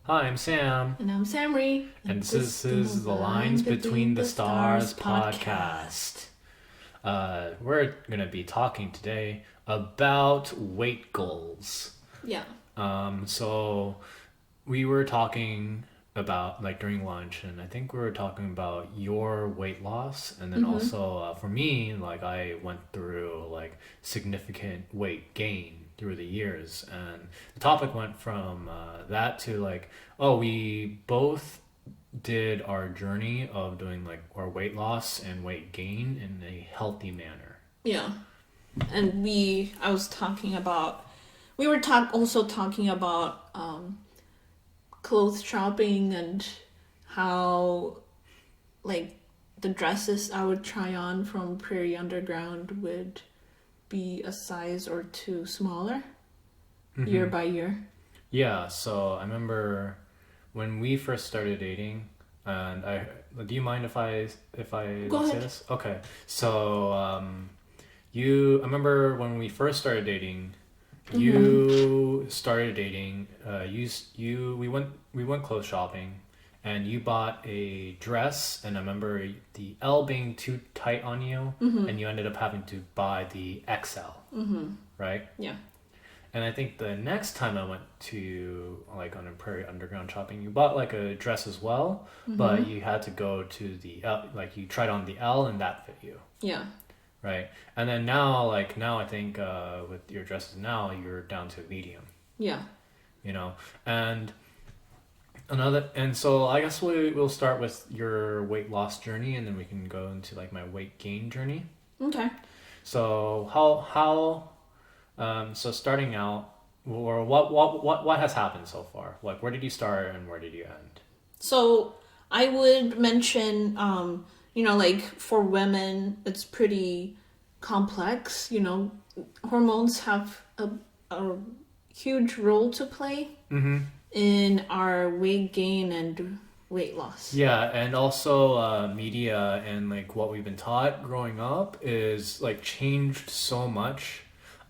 Hi, I'm Sam, And I'm Samri. and this is the Lines Between the Stars podcast. We're going to be talking today about weight goals. Yeah. So we were talking about like during lunch, and I think we were talking about your weight loss, and then Mm-hmm. also for me, like I went through like significant weight gain through the years, and the topic went from that to like, oh, we both did our journey of doing like our weight loss and weight gain in a healthy manner. Yeah. And I was talking about, we were also talking about clothes shopping and how, like, the dresses I would try on from Prairie Underground would be a size or two smaller year by year. Yeah, so I remember when we first started dating, and I do you mind if I Go say ahead. this? Okay, so you I remember when we first started dating, Mm-hmm. you started dating. You we went clothes shopping, and you bought a dress, and I remember the L being too tight on you, Mm-hmm. and you ended up having to buy the XL, Mm-hmm. right? Yeah. And I think the next time I went to like on a Prairie Underground shopping, you bought like a dress as well, Mm-hmm. but you had to go to the L, like you tried on the L and that fit you, Yeah. right? And then now, like now, I think with your dresses now, you're down to medium, Yeah. you know. And and so I guess we'll start with your weight loss journey, and then we can go into like my weight gain journey. Okay. So so starting out, or what has happened so far? Like where did you start and where did you end? So I would mention, like for women, it's pretty complex. Hormones have a huge role to play Mm-hmm. in our weight gain and weight loss. Yeah, and also media and like what we've been taught growing up is like changed so much.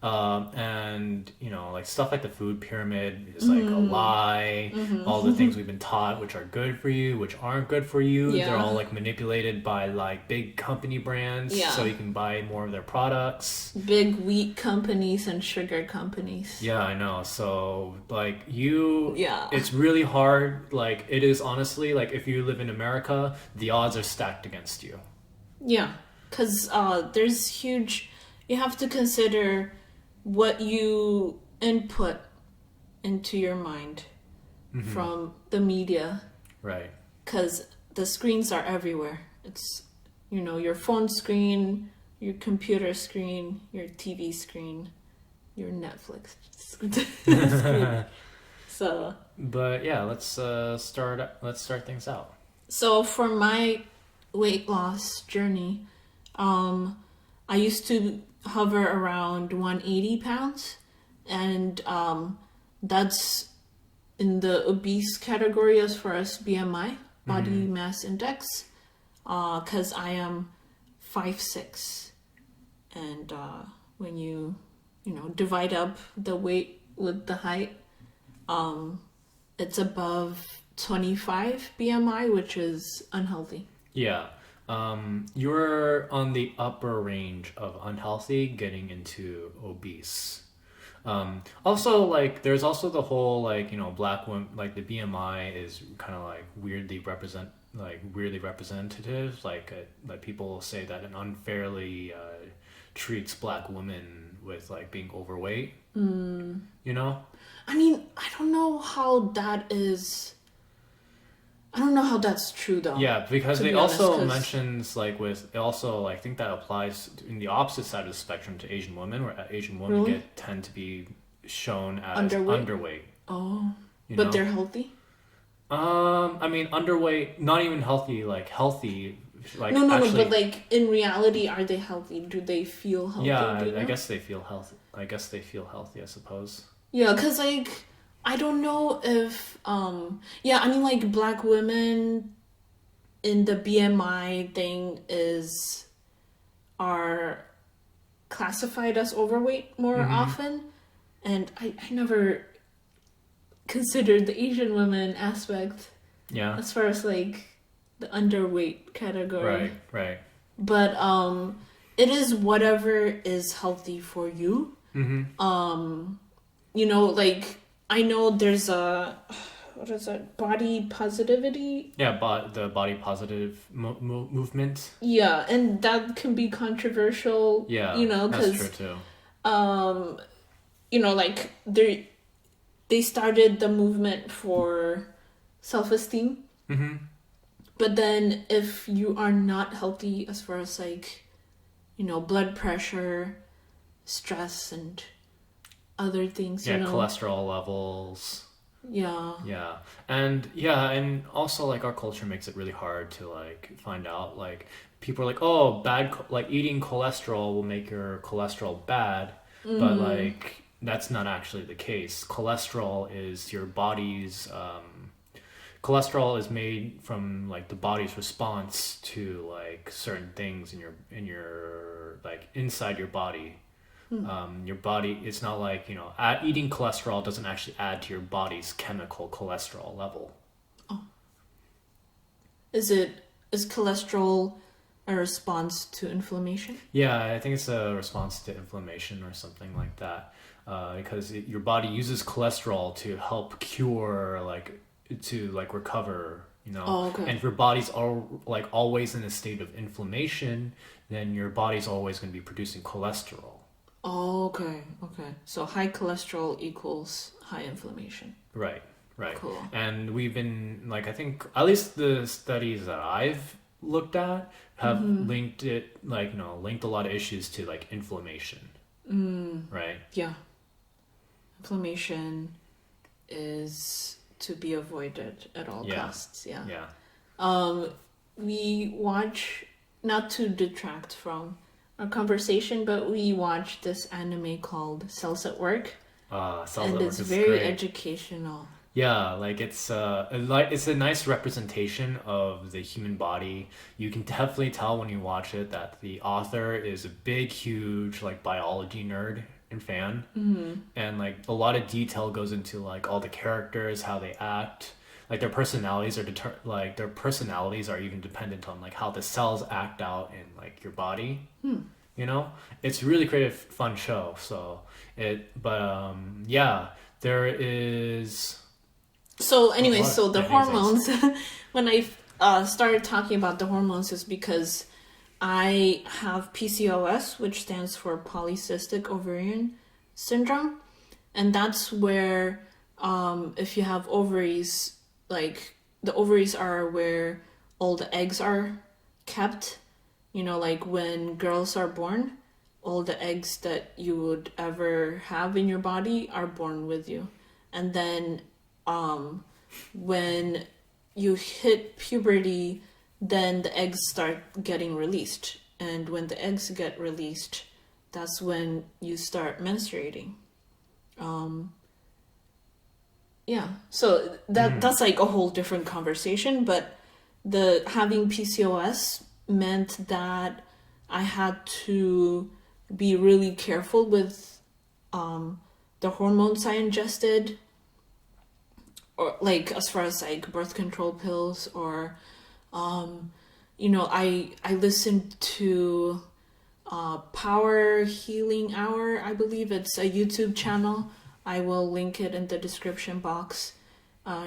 And you know, like stuff like the food pyramid is like a Mm, lie. All the things mm-hmm. we've been taught, which are good for you, which aren't good for you, they're Yeah, all like manipulated by like big company brands so yeah. you can buy more of their products. Big wheat companies and sugar companies. Yeah, I know. So, like, you, Yeah, it's really hard. Like, it is honestly, like, if you live in America, the odds are stacked against you. yeah. Because there's huge, you have to consider what you input into your mind Hmm. from the media Right. because the screens are everywhere. It's, your phone screen, your computer screen, your TV screen, your Netflix screen. So, But yeah, let's start things out. so for my weight loss journey, um, I used to hover around 180 pounds, and that's in the obese category as far as BMI, body Hmm. mass index, because I am 5'6", and when you divide up the weight with the height, um, it's above 25 BMI, which is unhealthy. Yeah. You're on the upper range of unhealthy, getting into obese. Also, like, there's also the whole like black women like the BMI is kind of like weirdly representative. Like people say that it unfairly treats black women with like being overweight. Mm. You know? I mean, I don't know how that's true though, Yeah, because to they be honest, also because mentions like with it also like, I think that applies in the opposite side of the spectrum to Asian women, where Asian women really get tend to be shown as underweight. underweight. Oh, You but know? they're healthy. I mean, underweight, not even healthy, like healthy, like No, but actually, like in reality, are they healthy? Do they feel yeah, healthy? Do you I know? guess they feel healthy. I guess they feel healthy, I suppose. Yeah, cause like I don't know if yeah, I mean like black women in the BMI thing is are classified as overweight more Mm-hmm. often, and I never considered the Asian women aspect Yeah. as far as like the underweight category. Right. But it is whatever is healthy for you. Mm-hmm. You know, like I know there's a what is it? Body positivity. Yeah, but the body positive movement. Yeah, and that can be controversial. Yeah, You know, that's true because too. you know, like they started the movement for self-esteem. Mm-hmm. But then if you are not healthy as far as like, you know, blood pressure, stress and other things, Yeah, you know. cholesterol levels. Yeah. And also like our culture makes it really hard to like find out like people are like, oh, like eating cholesterol will make your cholesterol bad, but like that's not actually the case. Cholesterol is made from like the body's response to like certain things in your like inside your body. Your body, it's not like, eating cholesterol doesn't actually add to your body's chemical cholesterol level. Is cholesterol a response to inflammation? Yeah, I think it's a response to inflammation or something like that. Because your body uses cholesterol to help cure, like, to like recover, Oh, okay. And if your body's like always in a state of inflammation, then your body's always going to be producing cholesterol. Oh, okay. Okay. So high cholesterol equals high inflammation. Right. Cool. And we've been like, I think at least the studies that I've looked at have linked it like, linked a lot of issues to like inflammation. Right. Yeah. Inflammation is to be avoided at all costs. Yeah. We watch, not to detract from our conversation, but we watched this anime called Cells at Work. Cells and at Work it's is very great. educational. Yeah, like it's a nice representation of the human body. You can definitely tell when you watch it that the author is a big, huge like biology nerd and fan, and like a lot of detail goes into like all the characters, how they act, like their personalities their personalities are even dependent on like how the cells act out in like your body. It's really creative, fun show. There is. So anyway, so the Yeah, hormones, when I started talking about the hormones is because I have PCOS, which stands for Polycystic Ovarian Syndrome. And that's where if you have ovaries, like the ovaries are where all the eggs are kept. Like when girls are born, all the eggs that you would ever have in your body are born with you. And then when you hit puberty, then the eggs start getting released. And when the eggs get released, that's when you start menstruating. So that's like a whole different conversation, but the having PCOS meant that I had to be really careful with the hormones I ingested, or like as far as like birth control pills, or I listened to Power Healing Hour. I believe it's a YouTube channel. I will link it in the description box.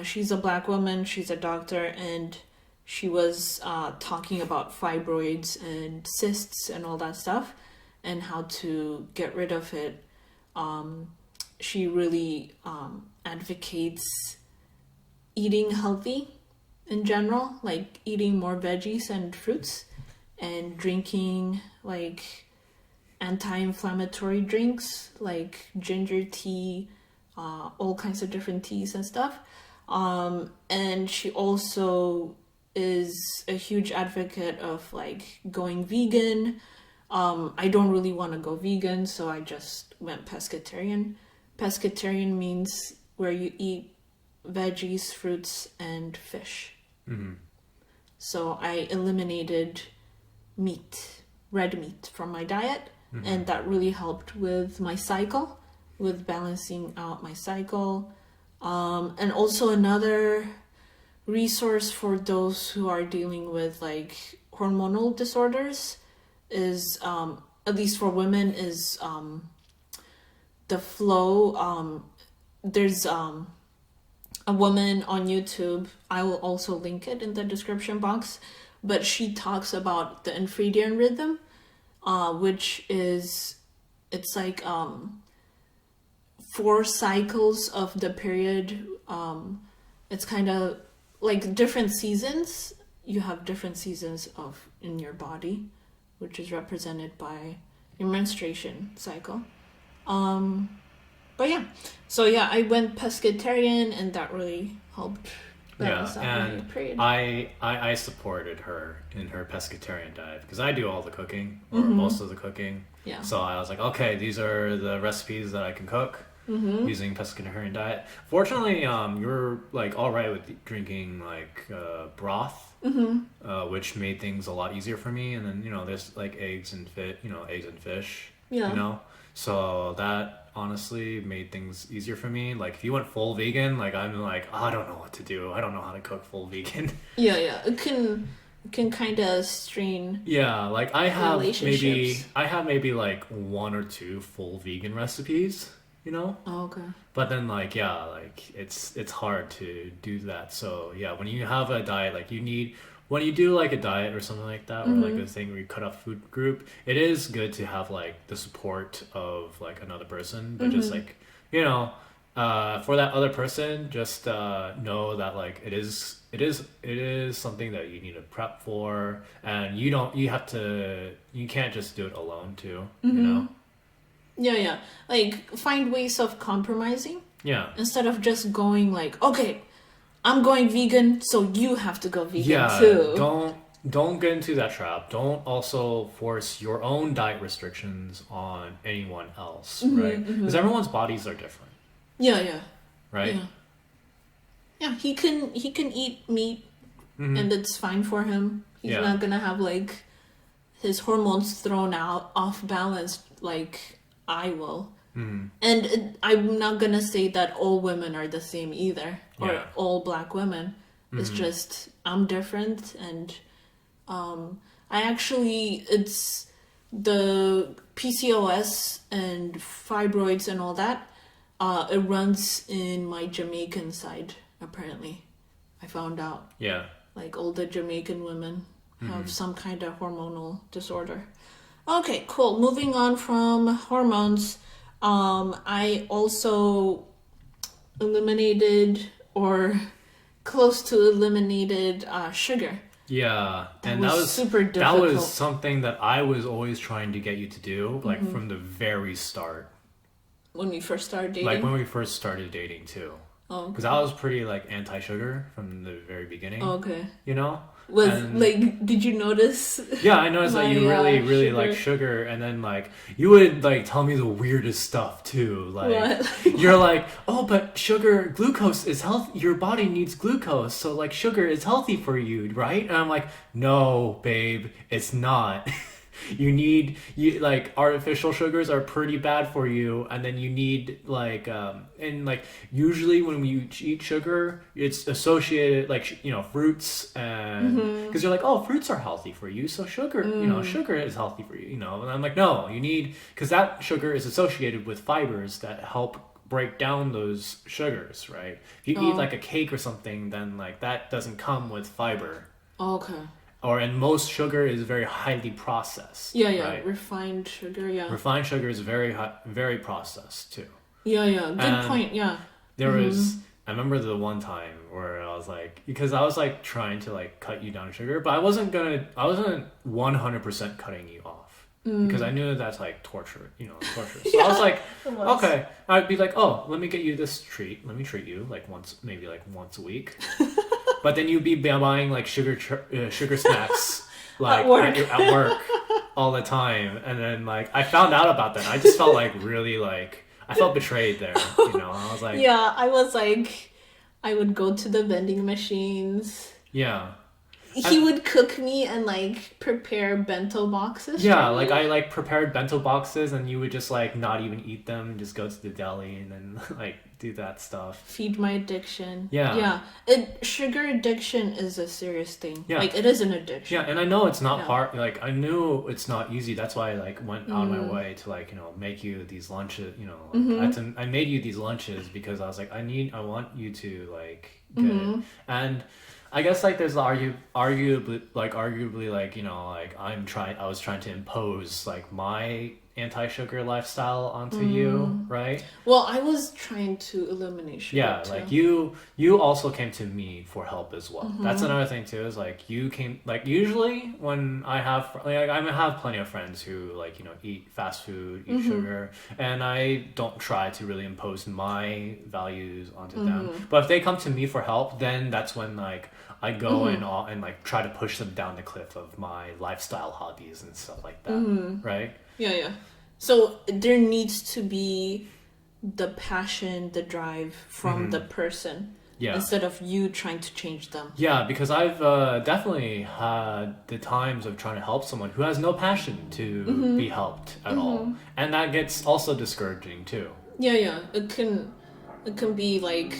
She's a Black woman, she's a doctor, and she was talking about fibroids and cysts and all that stuff and how to get rid of it. She really advocates eating healthy in general, like eating more veggies and fruits and drinking like anti-inflammatory drinks like ginger tea, all kinds of different teas and stuff. And she also is a huge advocate of like going vegan. I don't really want to go vegan, so I just went pescatarian. Pescatarian means where you eat veggies, fruits, and fish. So I eliminated red meat from my diet, and that really helped with my cycle, with balancing out my cycle. And also another resource for those who are dealing with like hormonal disorders is at least for women is the flow. There's a woman on YouTube. I will also link it in the description box, but she talks about the infradian rhythm, which is it's like 4 cycles of the period. It's kind of like different seasons. You have different seasons of in your body, which is represented by your menstruation cycle. But yeah, so yeah, I went pescatarian, and that really helped balance out my period. I supported her in her pescatarian diet because I do all the cooking or most of the cooking. Yeah. So I was like, okay, these are the recipes that I can cook using pescatarian diet. Fortunately, you're like all right with drinking like broth, which made things a lot easier for me. And then there's like eggs and fish. Yeah. So that honestly made things easier for me. Like if you went full vegan, like I'm like, I don't know what to do. I don't know how to cook full vegan. Yeah. It can kind of strain. Yeah, like I have relationships. maybe like 1 or 2 full vegan recipes, Oh, okay. But then like it's hard to do that. So yeah, when you have a diet like when you do like a diet or something like that, or like a thing where you cut off food group, it is good to have like the support of like another person, but just like for that other person, just know that like it is something that you need to prep for, and you can't just do it alone too. Yeah. Like find ways of compromising. Yeah. Instead of just going like, okay, I'm going vegan, so you have to go vegan Yeah, too. don't get into that trap. Don't also force your own diet restrictions on anyone else, right? Because everyone's bodies are different. Yeah. Right? Yeah, he can eat meat and it's fine for him. He's not gonna have like his hormones thrown out off balance like I will. And I'm not gonna say that all women are the same either, or all black women. It's just I'm different, and it's the PCOS and fibroids and all that. It runs in my Jamaican side, apparently. I found out. Yeah. Like all the Jamaican women have some kind of hormonal disorder. Okay, cool. Moving on from hormones, I also eliminated or close to eliminated sugar. Yeah, that was super difficult. That was something that I was always trying to get you to do, like from the very start. When we first started dating? Like when we first started dating too. Oh. Because I was pretty like anti-sugar from the very beginning. Oh, okay. Did you notice? Yeah, I noticed that you really like sugar, and then like you would like tell me the weirdest stuff too. Like what? You're like, oh, but glucose is healthy. Your body needs glucose, so like sugar is healthy for you, right? And I'm like, no, babe, it's not. You like artificial sugars are pretty bad for you, and then you need like and like usually when you eat sugar, it's associated like fruits, and because you're like, oh, fruits are healthy for you, so sugar sugar is healthy for you, and I'm like, no, you need, because that sugar is associated with fibers that help break down those sugars, right? If you eat like a cake or something, then like that doesn't come with fiber. Okay. And most sugar is very highly processed. Yeah. Right? Refined sugar, yeah. Refined sugar is very processed too. Yeah. Good point, yeah. There was, I remember the one time where I was like, because I was like trying to like cut you down sugar, but I wasn't 100% cutting you off. Because I knew that's like torture. So Yeah, I was like, okay. I'd be like, oh, let me get you this treat. Let me treat you maybe once a week. But then you'd be buying like sugar snacks like at work all the time, and then like I found out about that. I just felt like really like I felt betrayed there. I was like, yeah, I was like, I would go to the vending machines. Yeah. He would cook me and like prepare bento boxes. Yeah, like I like prepared bento boxes, and you would just like not even eat them, just go to the deli and then like do that stuff. Feed my addiction. Yeah. Sugar addiction is a serious thing. Yeah. Like, it is an addiction. Yeah, and I know it's not hard. Like, I knew it's not easy. That's why I like went out of my way to like, you know, make you these lunches. You know, like, I made you these lunches because I was like, I want you to like get it. And I guess like there's arguably like, you know, like I was trying to impose like my anti-sugar lifestyle onto you, right? Well, I was trying to eliminate sugar. Yeah, too. like you also came to me for help as well. That's another thing too, is like you came, like usually when I have like I have plenty of friends who like, you know, eat fast food, eat sugar, and I don't try to really impose my values onto them. But if they come to me for help, then that's when like I go and like try to push them down the cliff of my lifestyle hobbies and stuff like that, right? Yeah. So there needs to be the passion, the drive from the person, instead of you trying to change them. Yeah, because I've definitely had the times of trying to help someone who has no passion to be helped at all, and that gets also discouraging too. Yeah. It can be like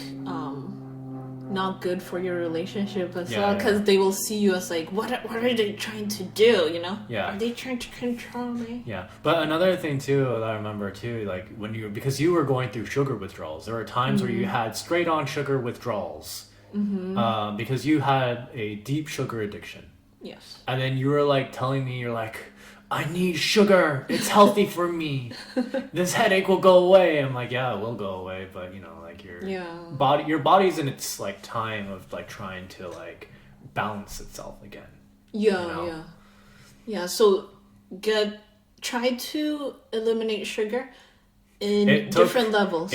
not good for your relationship as well, because they will see you as like, what are they trying to do, you know? Yeah. Are they trying to control me? Yeah, but another thing too that I remember too, like because you were going through sugar withdrawals, there were times where you had straight on sugar withdrawals, because you had a deep sugar addiction. Yes. And then you were like telling me, you're like, I need sugar. It's healthy for me. This headache will go away. I'm like, yeah, it will go away, but you know, like your body's in its like time of like trying to like balance itself again. Yeah, you know? Yeah. So try to eliminate sugar in different levels.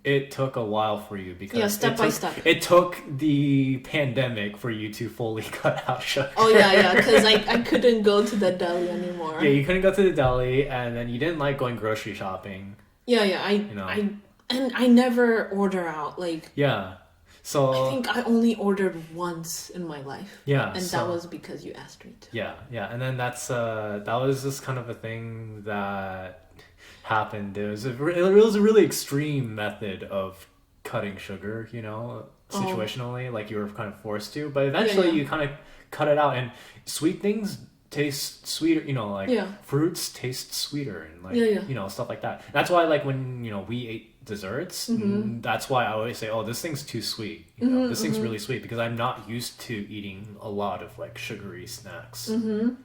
It took a while for you because step by step. It took the pandemic for you to fully cut out sugar. Oh yeah, because I couldn't go to the deli anymore. Yeah, you couldn't go to the deli, and then you didn't like going grocery shopping. Yeah, I never order out, like. Yeah, so I think I only ordered once in my life. Yeah, and that was because you asked me to. Yeah, and then that was just kind of a thing that happened. It was a really extreme method of cutting sugar, you know, situationally, like you were kind of forced to, but eventually you kind of cut it out, and sweet things taste sweeter, you know, like fruits taste sweeter, and like you know, stuff like that. That's why like when, you know, we ate desserts, that's why I always say, oh, this thing's too sweet, you know, this thing's really sweet, because I'm not used to eating a lot of like sugary snacks.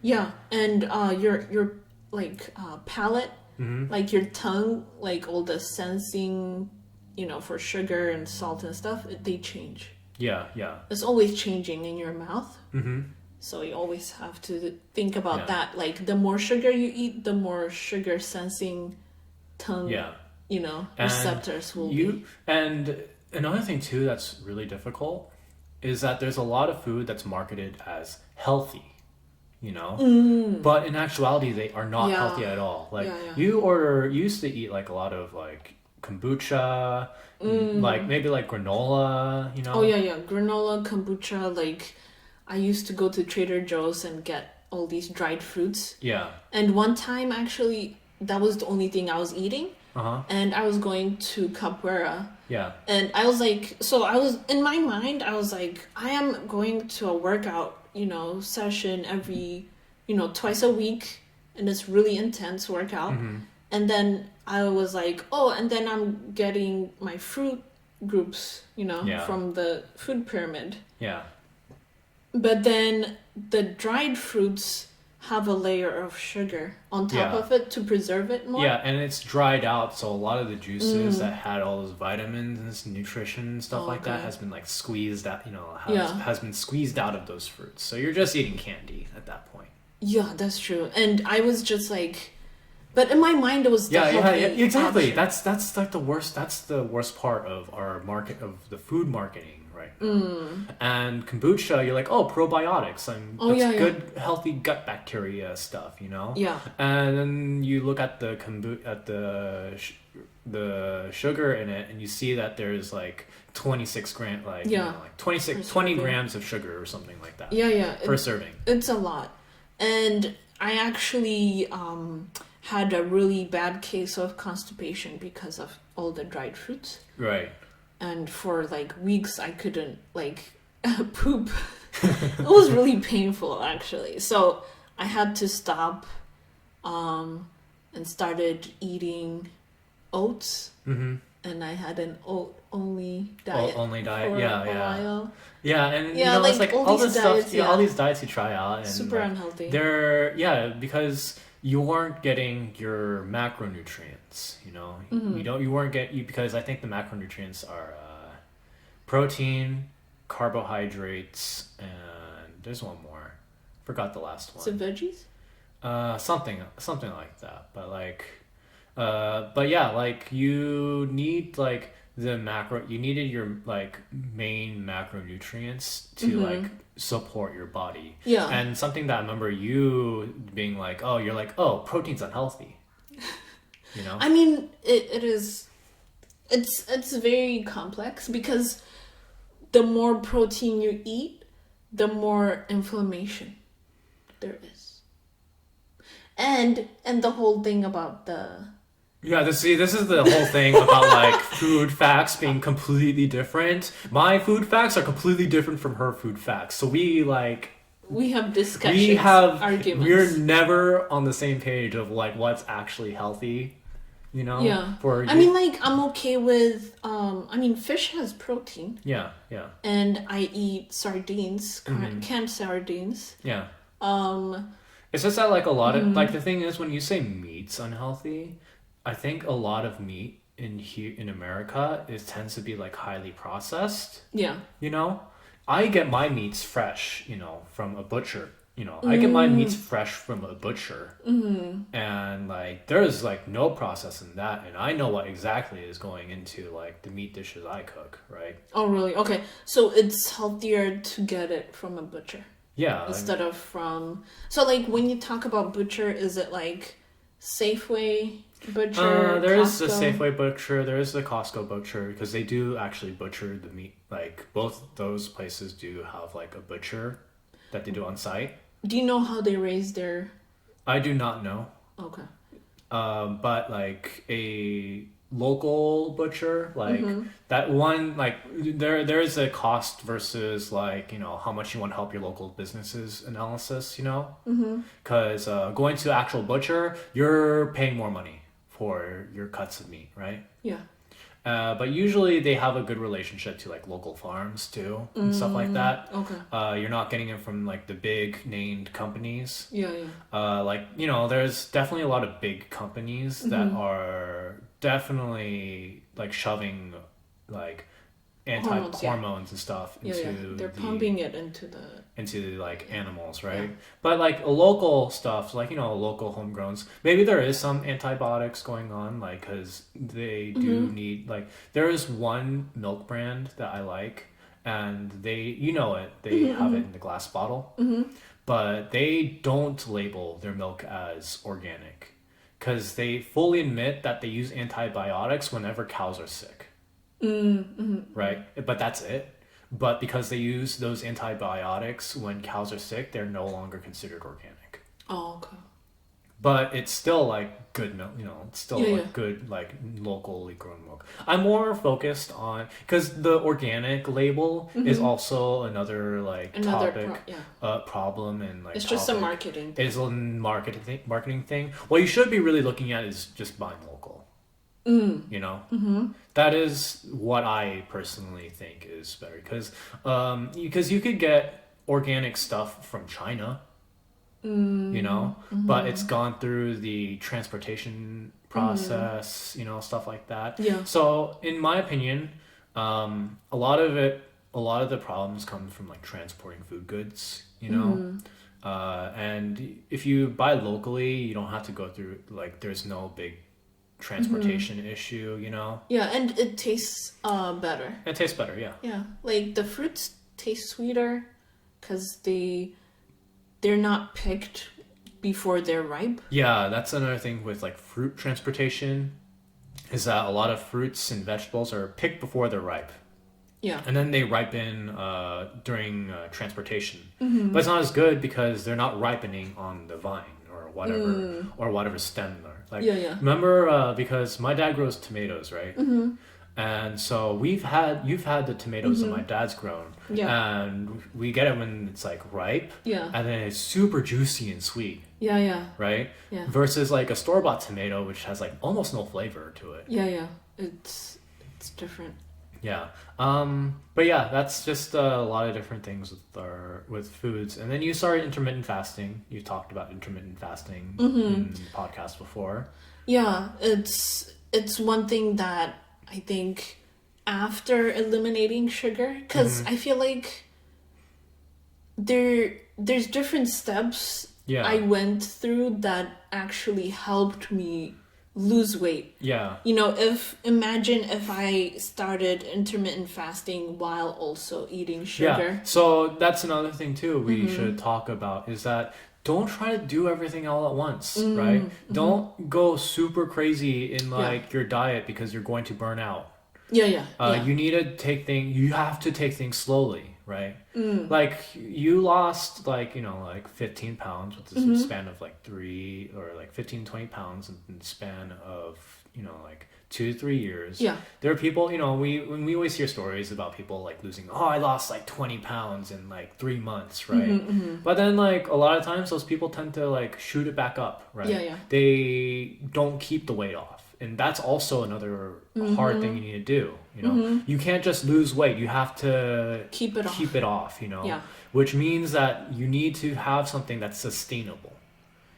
Yeah, and your like palate, like your tongue, like all the sensing, you know, for sugar and salt and stuff, they change. Yeah. It's always changing in your mouth. So you always have to think about that. Like the more sugar you eat, the more sugar sensing tongue, you know, receptors will be. And another thing too that's really difficult is that there's a lot of food that's marketed as healthy, you know, but in actuality they are not healthy at all. Like you used to eat like a lot of like kombucha, like maybe like granola, you know. Oh yeah, granola, kombucha. Like I used to go to Trader Joe's and get all these dried fruits. Yeah. And one time actually that was the only thing I was eating. And I was going to Capoeira. Yeah. And I was like, so I was in my mind, I was like, I am going to a workout, you know, session every, you know, twice a week, and it's really intense workout. And then I was like, oh, and then I'm getting my fruit groups, you know, from the food pyramid. Yeah. But then the dried fruits have a layer of sugar on top of it to preserve it more. Yeah, and it's dried out, so a lot of the juices that had all those vitamins and nutrition and stuff like that has been like squeezed out, you know, has been squeezed out of those fruits. So you're just eating candy at that point. Yeah, that's true. And I was just like, but in my mind it was the healthy exactly. option. That's like the worst. That's the worst part of our market, of the food marketing. And kombucha, you're like, oh, probiotics, good healthy gut bacteria stuff, you know. Yeah. And then you look at the the sugar in it, and you see that there's like 26 grams, like you know, like 20 grams of sugar or something like that. Yeah, per serving. It's a lot, and I actually had a really bad case of constipation because of all the dried fruits. Right. And for like weeks I couldn't like poop. It was really painful actually. So I had to stop and started eating oats. Mm-hmm. And I had an oat only diet. Only diet. For Yeah, a yeah. while. Yeah, and Yeah, it's like, like all all these this diets, stuff, yeah. all these diets you try out, and Super like, unhealthy. they're because you weren't getting your macronutrients. You weren't because I think the macronutrients are protein, carbohydrates, and there's one more. Forgot the last one. So veggies? Something like that. But yeah, like you need like you needed your like main macronutrients to like support your body. Yeah. And something that I remember you being like, oh, you're like, oh, protein's unhealthy. I mean, it is. It's very complex because the more protein you eat, the more inflammation there is. And the whole thing about the Yeah, this is the whole thing about like food facts being completely different. My food facts are completely different from her food facts. So we have discussions, arguments. We're never on the same page of like what's actually healthy, Yeah. for you. I mean, like, I'm okay with fish has protein. Yeah, yeah. And I eat sardines, canned sardines. Yeah. Um It's just that like a lot of like the thing is when you say meat's unhealthy, I think a lot of meat in America tends to be like highly processed. Yeah. I get my meats fresh, from a butcher. I get my meats fresh from a butcher, and like there's like no process in that, and I know what exactly is going into like the meat dishes I cook, right? Oh, really? Okay, so it's healthier to get it from a butcher. Yeah. Instead of from. So like when you talk about butcher, is it like Safeway butcher? There is the Costco? Safeway butcher. There is the Costco butcher because they do actually butcher the meat. Like both those places do have like a butcher that they do on site. Do you know how they raise their? I do not know. Okay. But like a local butcher, like that one, like there is a cost versus like how much you want to help your local businesses analysis, because going to actual butcher, you're paying more money for your cuts of meat, right? Yeah. But usually they have a good relationship to like local farms too and stuff like that. Okay. You're not getting it from like the big named companies. Yeah, yeah. There's definitely a lot of big companies that are definitely like shoving like hormones and stuff into They're pumping it into like animals, right? But like a local stuff, like local homegrowns, maybe there is some antibiotics going on, like because they do need like there is one milk brand that I like, and they have it in the glass bottle, but they don't label their milk as organic because they fully admit that they use antibiotics whenever cows are sick. Right, but that's it. But because they use those antibiotics when cows are sick, they're no longer considered organic. Oh, okay. But it's still like good milk, it's still good like locally grown milk. I'm more focused on because the organic label is also another problem and like it's just a marketing thing. It's a marketing thing. What you should be really looking at is just buying local. That is what I personally think is better because you could get organic stuff from China, but it's gone through the transportation process, stuff like that. Yeah. So in my opinion, a lot of the problems come from like transporting food goods, and if you buy locally, you don't have to go through like there's no big transportation issue, Yeah, and it tastes better. It tastes better, yeah. Yeah, like the fruits taste sweeter because they're not picked before they're ripe. Yeah, that's another thing with like fruit transportation is that a lot of fruits and vegetables are picked before they're ripe. Yeah. And then they ripen during transportation. But it's not as good because they're not ripening on the vine or or whatever stem there. Like, Yeah, yeah. remember, because my dad grows tomatoes, right? And so you've had the tomatoes that my dad's grown, Yeah. and we get it when it's like ripe, Yeah. and then it's super juicy and sweet, Yeah, yeah. right? Yeah. Versus like a store-bought tomato, which has like almost no flavor to it. Yeah, yeah. It's different. Yeah. But yeah, that's just a lot of different things with foods. And then you started intermittent fasting. You talked about intermittent fasting in podcasts before. Yeah, it's one thing that I think after eliminating sugar, because I feel like there's different steps I went through that actually helped me lose weight. Yeah. You know, imagine if I started intermittent fasting while also eating sugar. Yeah. So that's another thing too we should talk about is that don't try to do everything all at once, right? Don't go super crazy in like your diet because you're going to burn out. Yeah. You need to you have to take things slowly, right? Like you lost like 15 pounds with the span of like 15, 20 pounds in the span of, like 2 to 3 years. Yeah. There are people, when we always hear stories about people like losing, I lost like 20 pounds in like 3 months, right? But then like a lot of times those people tend to like shoot it back up, right? Yeah. They don't keep the weight off. And that's also another hard thing you need to do. You can't just lose weight. You have to keep it off. Yeah. Which means that you need to have something that's sustainable.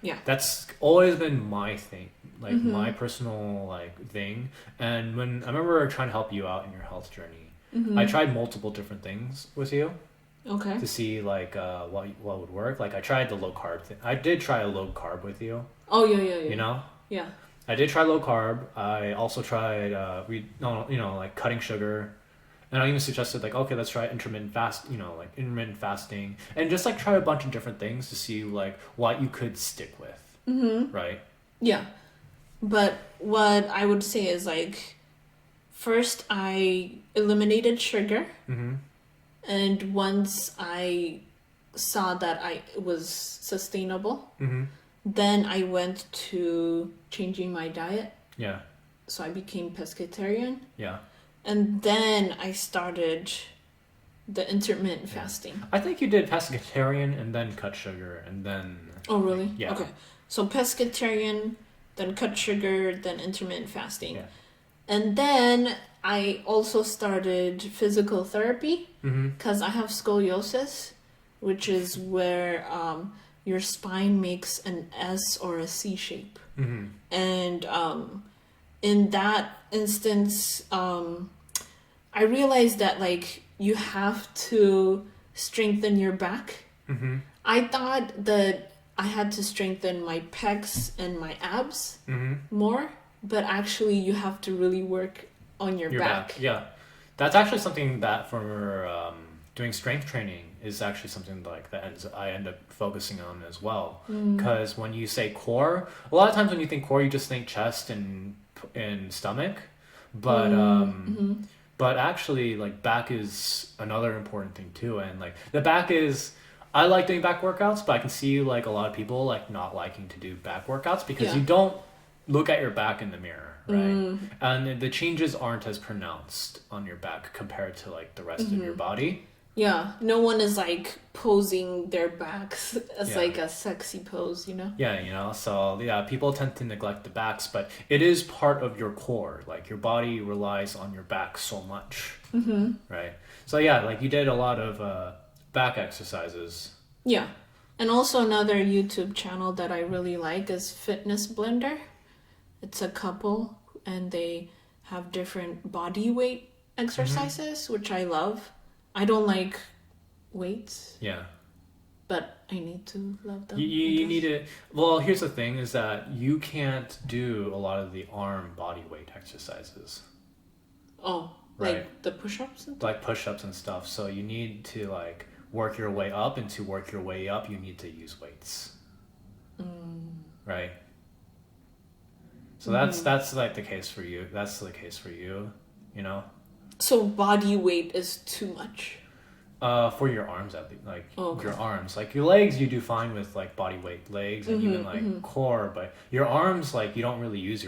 Yeah. That's always been my thing, like my personal like thing. And when I remember trying to help you out in your health journey, I tried multiple different things with you. Okay. To see like what would work. Like I tried the low carb thing. I did try a low carb with you. Oh yeah. Yeah. I did try low carb. I also tried like cutting sugar, and I even suggested like, okay, let's try intermittent fasting, and just like try a bunch of different things to see like what you could stick with, right? Yeah, but what I would say is like, first I eliminated sugar, and once I saw that it was sustainable. Then I went to changing my diet. Yeah. So I became pescatarian. Yeah. And then I started the intermittent fasting. I think you did pescatarian and then cut sugar and then... Oh, really? Yeah. Okay. So pescatarian, then cut sugar, then intermittent fasting. Yeah. And then I also started physical therapy because I have scoliosis, which is where... your spine makes an S or a C shape. And in that instance, I realized that like you have to strengthen your back. I thought that I had to strengthen my pecs and my abs more, but actually you have to really work on your back. Yeah. That's actually something that for doing strength training is actually something like that I end up focusing on as well. Because when you say core, a lot of times when you think core, you just think chest and stomach. But but actually, like back is another important thing too. And like the back is, I like doing back workouts, but I can see like a lot of people like not liking to do back workouts because you don't look at your back in the mirror, right? And the changes aren't as pronounced on your back compared to like the rest of your body. Yeah, no one is like posing their backs as like a sexy pose, Yeah, so yeah, people tend to neglect the backs, but it is part of your core. Like your body relies on your back so much, right? So yeah, like you did a lot of back exercises. Yeah, and also another YouTube channel that I really like is Fitness Blender. It's a couple and they have different body weight exercises, which I love. I don't like weights. Yeah. But I need to love them. You need to... Well, here's the thing is that you can't do a lot of the arm body weight exercises. Oh, right? Like the push-ups? Like push-ups and stuff. So you need to like work your way up, and to work your way up, you need to use weights. Right? So that's like the case for you. That's the case for you, So body weight is too much. For your arms at least, like Oh, okay. your arms, like your legs, you do fine with like body weight legs and even like core, but your arms, like you don't really use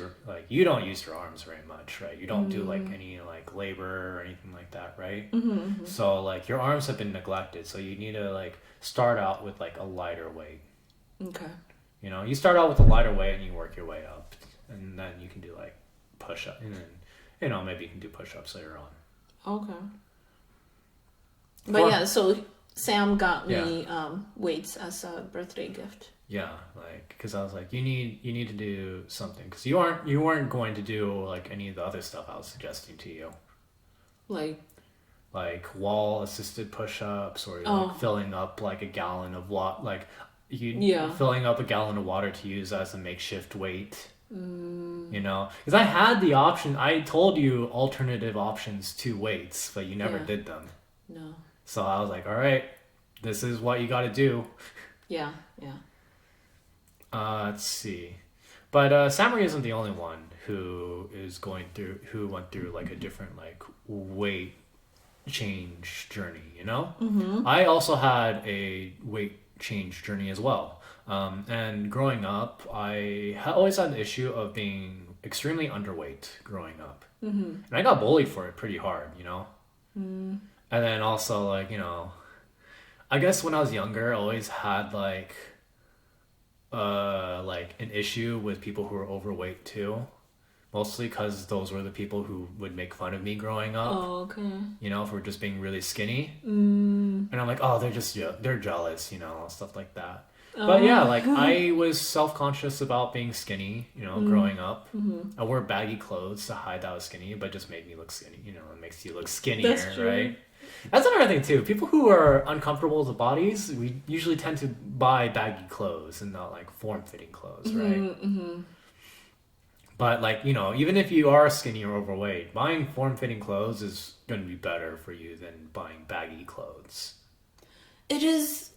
you don't use your arms very much, right? You don't do like any like labor or anything like that, right? So like your arms have been neglected, so you need to like start out with like a lighter weight. Okay. You know, you start out with a lighter weight and you work your way up, and then you can do like push up, and then maybe you can do push ups later on. Okay. But yeah, so Sam got me weights as a birthday gift. Yeah, like because I was like, you need to do something because you weren't going to do like any of the other stuff I was suggesting to you, like wall assisted push ups or like filling up like a gallon of water, like filling up a gallon of water to use as a makeshift weight. You know, because I had the option. I told you alternative options to weights, but you never did them. No. So I was like, all right, this is what you got to do. Yeah. Let's see. But Samri isn't the only one who went through like a different like weight change journey, you know? I also had a weight change journey as well. And growing up, I always had the issue of being extremely underweight growing up. And I got bullied for it pretty hard, you know? And then also, like, you know, I guess when I was younger, I always had, like an issue with people who were overweight, too. Mostly because those were the people who would make fun of me growing up. Oh, okay. You know, for just being really skinny. And I'm like, oh, they're jealous, you know, stuff like that. But yeah, like, I was self-conscious about being skinny, you know, growing up. I wore baggy clothes to hide that I was skinny, but it just made me look skinny, you know, it makes you look skinnier, right? That's another thing too. People who are uncomfortable with the bodies, we usually tend to buy baggy clothes and not like form-fitting clothes, right? But like, you know, even if you are skinny or overweight, buying form-fitting clothes is going to be better for you than buying baggy clothes. It is,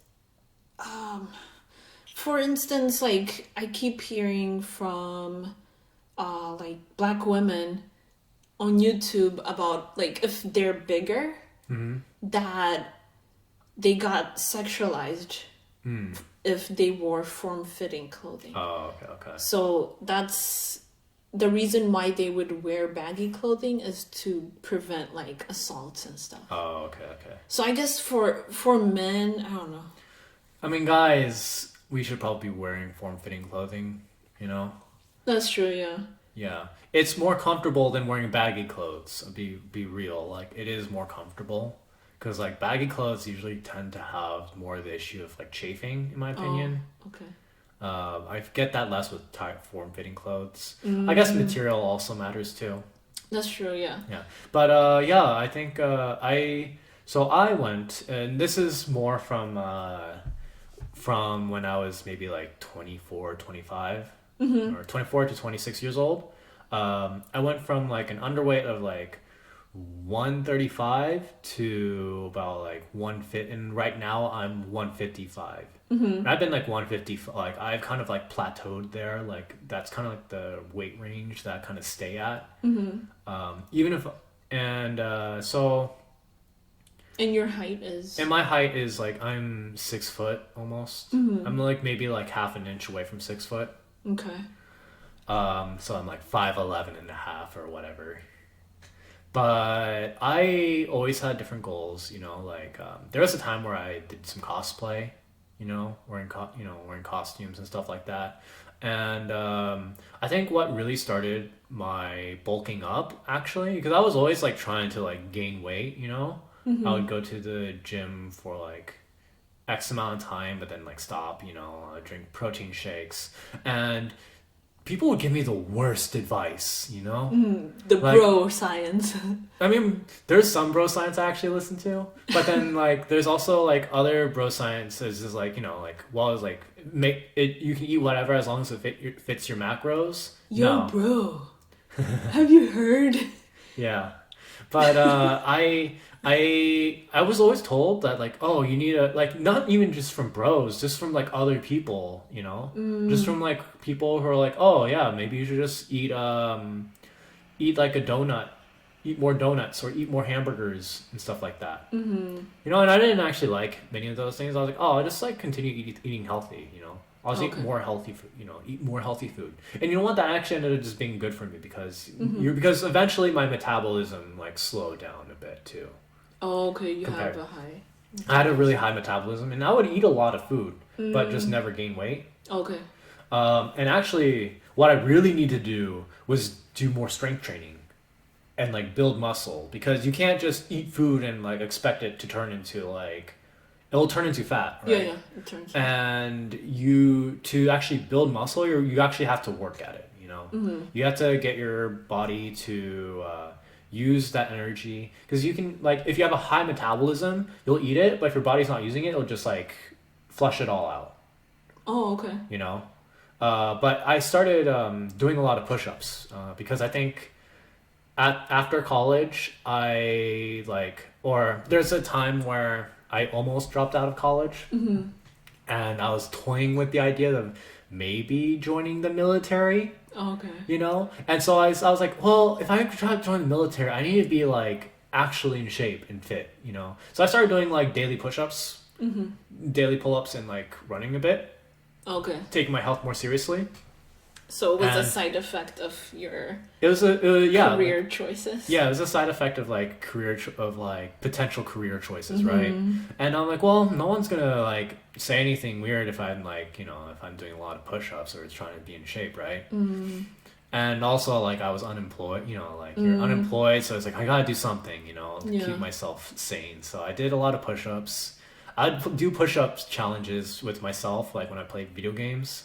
for instance, like I keep hearing from like black women on YouTube about like if they're bigger, that they got sexualized if they wore form-fitting clothing. Oh, okay. So that's the reason why they would wear baggy clothing is to prevent like assaults and stuff. Oh, okay. So I guess for men, I don't know. I mean, guys, we should probably be wearing form-fitting clothing, you know? That's true, yeah. Yeah. It's more comfortable than wearing baggy clothes. Be real. Like, it is more comfortable. Because, like, baggy clothes usually tend to have more of the issue of, like, chafing, in my opinion. Oh, okay. I get that less with tight form-fitting clothes. I guess material also matters, too. That's true, yeah. Yeah. But, yeah, I think So I went, and this is more from when I was maybe, like, 24, 25. Or 24 to 26 years old. I went from like an underweight of like 135 to about like 150, and right now I'm 155. And I've been like 150, like I've kind of like plateaued there. Like that's kind of like the weight range that I kind of stay at. Even if, so. And your height is? And my height is like, I'm 6 foot almost. I'm like maybe like half an inch away from 6 foot. Okay. So I'm like 5'11" and a half or whatever. But I always had different goals, you know, like there was a time where I did some cosplay, you know, wearing costumes and stuff like that. And I think what really started my bulking up actually, because I was always like trying to like gain weight, you know. I would go to the gym for like X amount of time, but then like stop, you know, drink protein shakes, and people would give me the worst advice, you know? The like, bro science. I mean, there's some bro science I actually listen to, but then like there's also like other bro science is just like, you know, like, well, it's like make it, you can eat whatever as long as it fits your macros. Yo, bro, have you heard? Yeah, but I was always told that like, oh, you need a, like, not even just from bros, just from like other people, you know, just from like people who are like, oh yeah, maybe you should just eat like a donut eat more donuts or eat more hamburgers and stuff like that. You know, and I didn't actually like many of those things. I was like, oh, I'll just like continue eating healthy, you know. I'll just eat more healthy food, you know, eat more healthy food. And you know what? That actually ended up just being good for me because because eventually my metabolism like slowed down a bit too. Oh, okay. You Compared. have a high. I had a really high metabolism and I would eat a lot of food, but just never gain weight. Okay. And actually, what I really need to do was do more strength training and like build muscle because you can't just eat food and like expect it to turn into like it'll turn into fat, right? Yeah, it turns. And you to actually build muscle, you actually have to work at it. You know, you have to get your body to use that energy because you can like if you have a high metabolism, you'll eat it, but if your body's not using it, it'll just like flush it all out. Oh, okay. You know, but I started doing a lot of push-ups because I think after college, there's a time where I almost dropped out of college, and I was toying with the idea of maybe joining the military. Oh, okay. You know, and so I was like, well, if I try to join the military, I need to be like actually in shape and fit. You know, so I started doing like daily push-ups, daily pull-ups, and like running a bit. Okay. Taking my health more seriously. So it was a side effect of your career choices. Yeah, it was a side effect of like potential career choices, right? And I'm like, well, no one's gonna like say anything weird if I'm like, you know, if I'm doing a lot of push-ups or trying to be in shape, right? And also like I was unemployed, you know, like you're unemployed, so it's like I gotta do something, you know, to keep myself sane. So I did a lot of push-ups. I'd do push-ups challenges with myself, like when I played video games.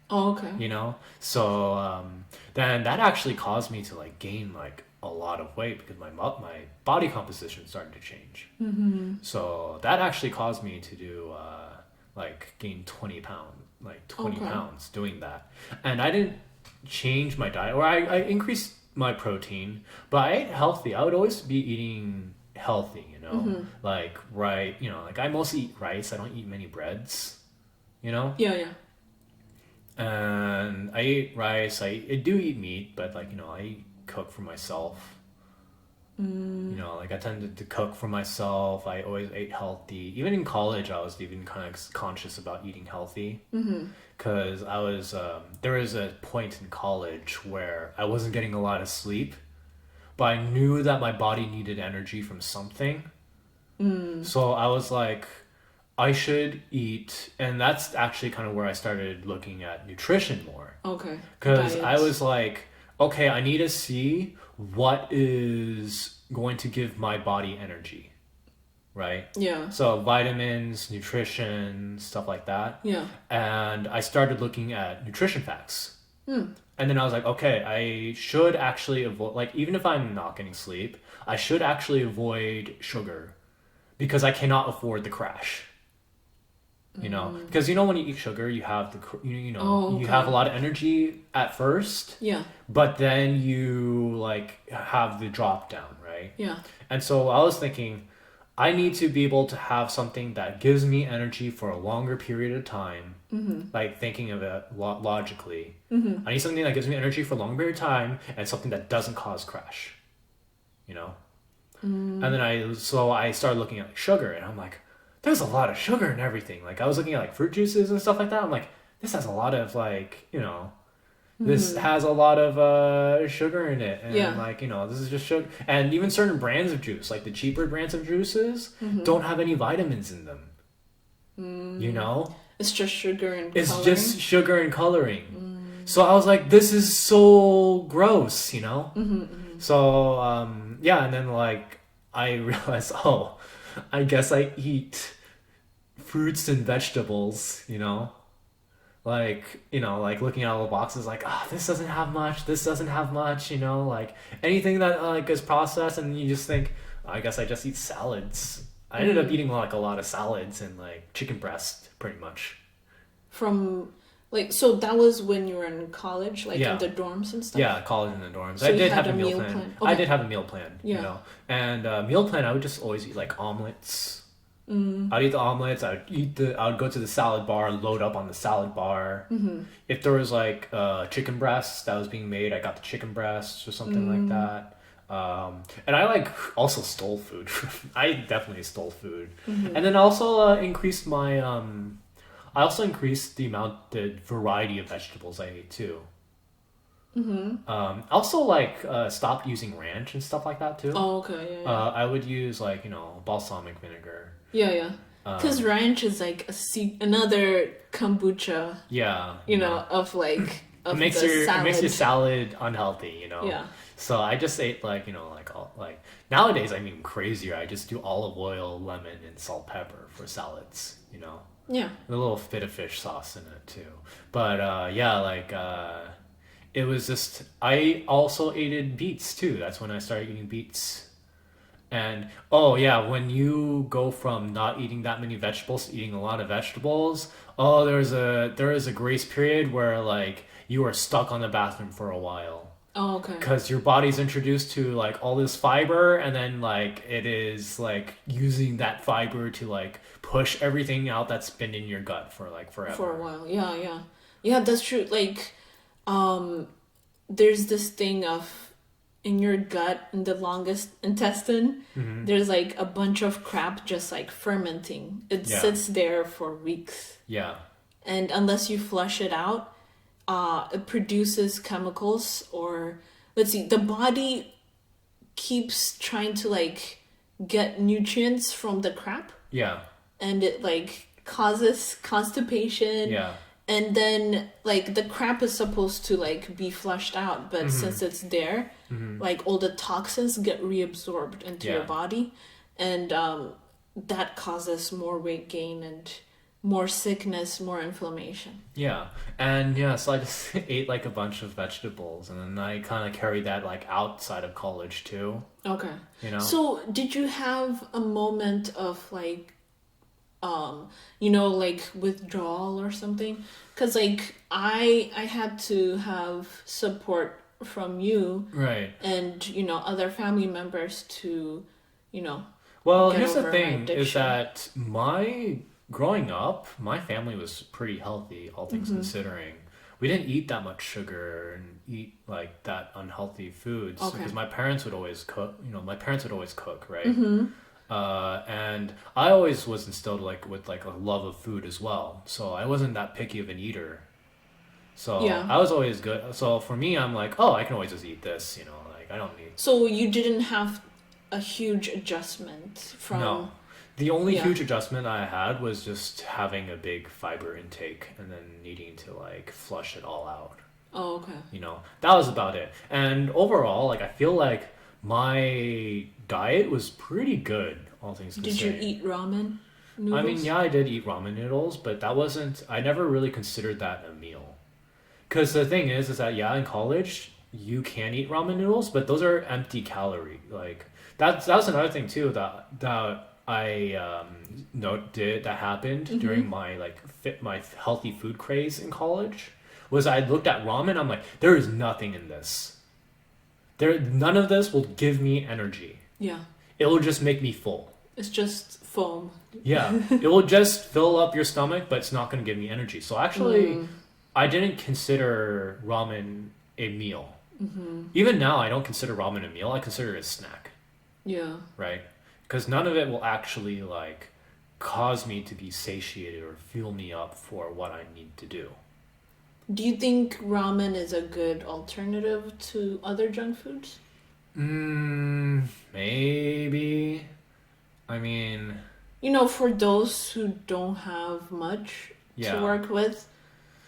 Oh, okay. You know, so then that actually caused me to like gain like a lot of weight because my body composition started to change. So that actually caused me to do like gain 20 pounds doing that. And I didn't change my diet, or I increased my protein, but I ate healthy. I would always be eating healthy, you know, like you know, like I mostly eat rice. I don't eat many breads, you know. Yeah. And I eat rice. I do eat meat, but like, you know, I cook for myself. You know, like I tended to cook for myself. I always ate healthy. Even in college, I was even kind of conscious about eating healthy. Because I was there was a point in college where I wasn't getting a lot of sleep, but I knew that my body needed energy from something. So I was like, I should eat, and that's actually kind of where I started looking at nutrition more. Okay. Because I was like, okay, I need to see what is going to give my body energy, right? Yeah. So vitamins, nutrition, stuff like that. Yeah. And I started looking at nutrition facts. And then I was like, okay, I should actually avoid, like, even if I'm not getting sleep, I should actually avoid sugar because I cannot afford the crash. You know, because you know when you eat sugar, you have you have a lot of energy at first. Yeah. But then you like have the drop down, right? Yeah. And so I was thinking, I need to be able to have something that gives me energy for a longer period of time. Like thinking of it logically. I need something that gives me energy for a long period of time and something that doesn't cause crash. You know. And then I started looking at like, sugar, and I'm like, there's a lot of sugar and everything. Like I was looking at like fruit juices and stuff like that. I'm like, this has a lot of like, you know, this has a lot of sugar in it. And like, you know, this is just sugar. And even certain brands of juice, like the cheaper brands of juices, don't have any vitamins in them. You know? It's just sugar and It's coloring. just sugar and coloring. So I was like, this is so gross, you know? So, yeah, and then like I realized, oh, I guess I eat fruits and vegetables, you know? Like, you know, like looking at all the boxes like, this doesn't have much, you know? Like anything that like is processed, and you just think, I guess I just eat salads. I ended up eating like a lot of salads and like chicken breast pretty much. From like, so that was when you were in college, like in the dorms and stuff? Yeah, college in the dorms. So I you did had have a a meal meal plan. plan. I Okay. did have a meal plan, you know. And meal plan, I would just always eat like omelets. I'd eat the omelets. I would go to the salad bar, load up on the salad bar. If there was like chicken breasts that was being made, I got the chicken breasts or something like that. And I like also stole food. I definitely stole food, and then also increased my I also increased the variety of vegetables I ate too. Also like stopped using ranch and stuff like that too. Oh, okay, yeah, I would use like balsamic vinegar. yeah, yeah. Because ranch is like another kombucha, Yeah, of like it of makes the it makes your salad. salad unhealthy. Yeah. So I just ate like like nowadays I'm even crazier. I just do olive oil, lemon, and salt, pepper for salads. Yeah. A little bit of fish sauce in it too. But yeah, like it was just I also ate beets too. That's when I started eating beets. And oh yeah, when you go from not eating that many vegetables to eating a lot of vegetables, oh there is a grace period where like you are stuck on the bathroom for a while Oh, okay. because your body's introduced to like all this fiber, and then like it is like using that fiber to like push everything out that's been in your gut for like For a forever. while. Yeah, yeah. Yeah, that's true. Like, there's this thing of in your gut, in the longest intestine, there's like a bunch of crap just like fermenting. It Yeah. sits there for weeks. Yeah. And unless you flush it out, it produces chemicals, or let's see, the body keeps trying to like get nutrients from the crap, Yeah. and it like causes constipation. Yeah. And then like the crap is supposed to like be flushed out, but since it's there, like all the toxins get reabsorbed into your Yeah. body, and that causes more weight gain and more sickness, more inflammation. Yeah. And yeah, so I just ate like a bunch of vegetables, and then I kind of carried that like outside of college too, Okay. you know? So did you have a moment of like like withdrawal or something? Because like I had to have support from you Right. and other family members to you know Well, get here's the over my thing is addiction. that my growing up, my family was pretty healthy, all things considering. We didn't eat that much sugar and eat like that unhealthy foods Okay. because my parents would always cook. My parents would always cook, right? And I always was instilled like with like a love of food as well. So I wasn't that picky of an eater. So Yeah. I was always good. So for me, I'm like, oh, I can always just eat this. Like I don't need. So you didn't have a huge adjustment from. No. The only Yeah. huge adjustment I had was just having a big fiber intake and then needing to like flush it all out. Oh, okay. That was about it. And overall, like I feel like my diet was pretty good, all things Did you considered. eat ramen I noodles? mean, yeah, I did eat ramen noodles, but that wasn't. I never really considered that a meal. Because the thing is that yeah, in college you can eat ramen noodles, but those are empty calorie. Like that was another thing too that I did that happened during my like my healthy food craze in college. Was I looked at ramen, I'm like, there is nothing in this. None of this will give me energy. Yeah. It will just make me full. It's just foam. Yeah, it will just fill up your stomach, but it's not going to give me energy. So actually, I didn't consider ramen a meal. Even now, I don't consider ramen a meal. I consider it a snack, Yeah. right? Because none of it will actually like cause me to be satiated or fuel me up for what I need to do. Do you think ramen is a good alternative to other junk foods? Maybe. I mean, For those who don't have much Yeah. to work with,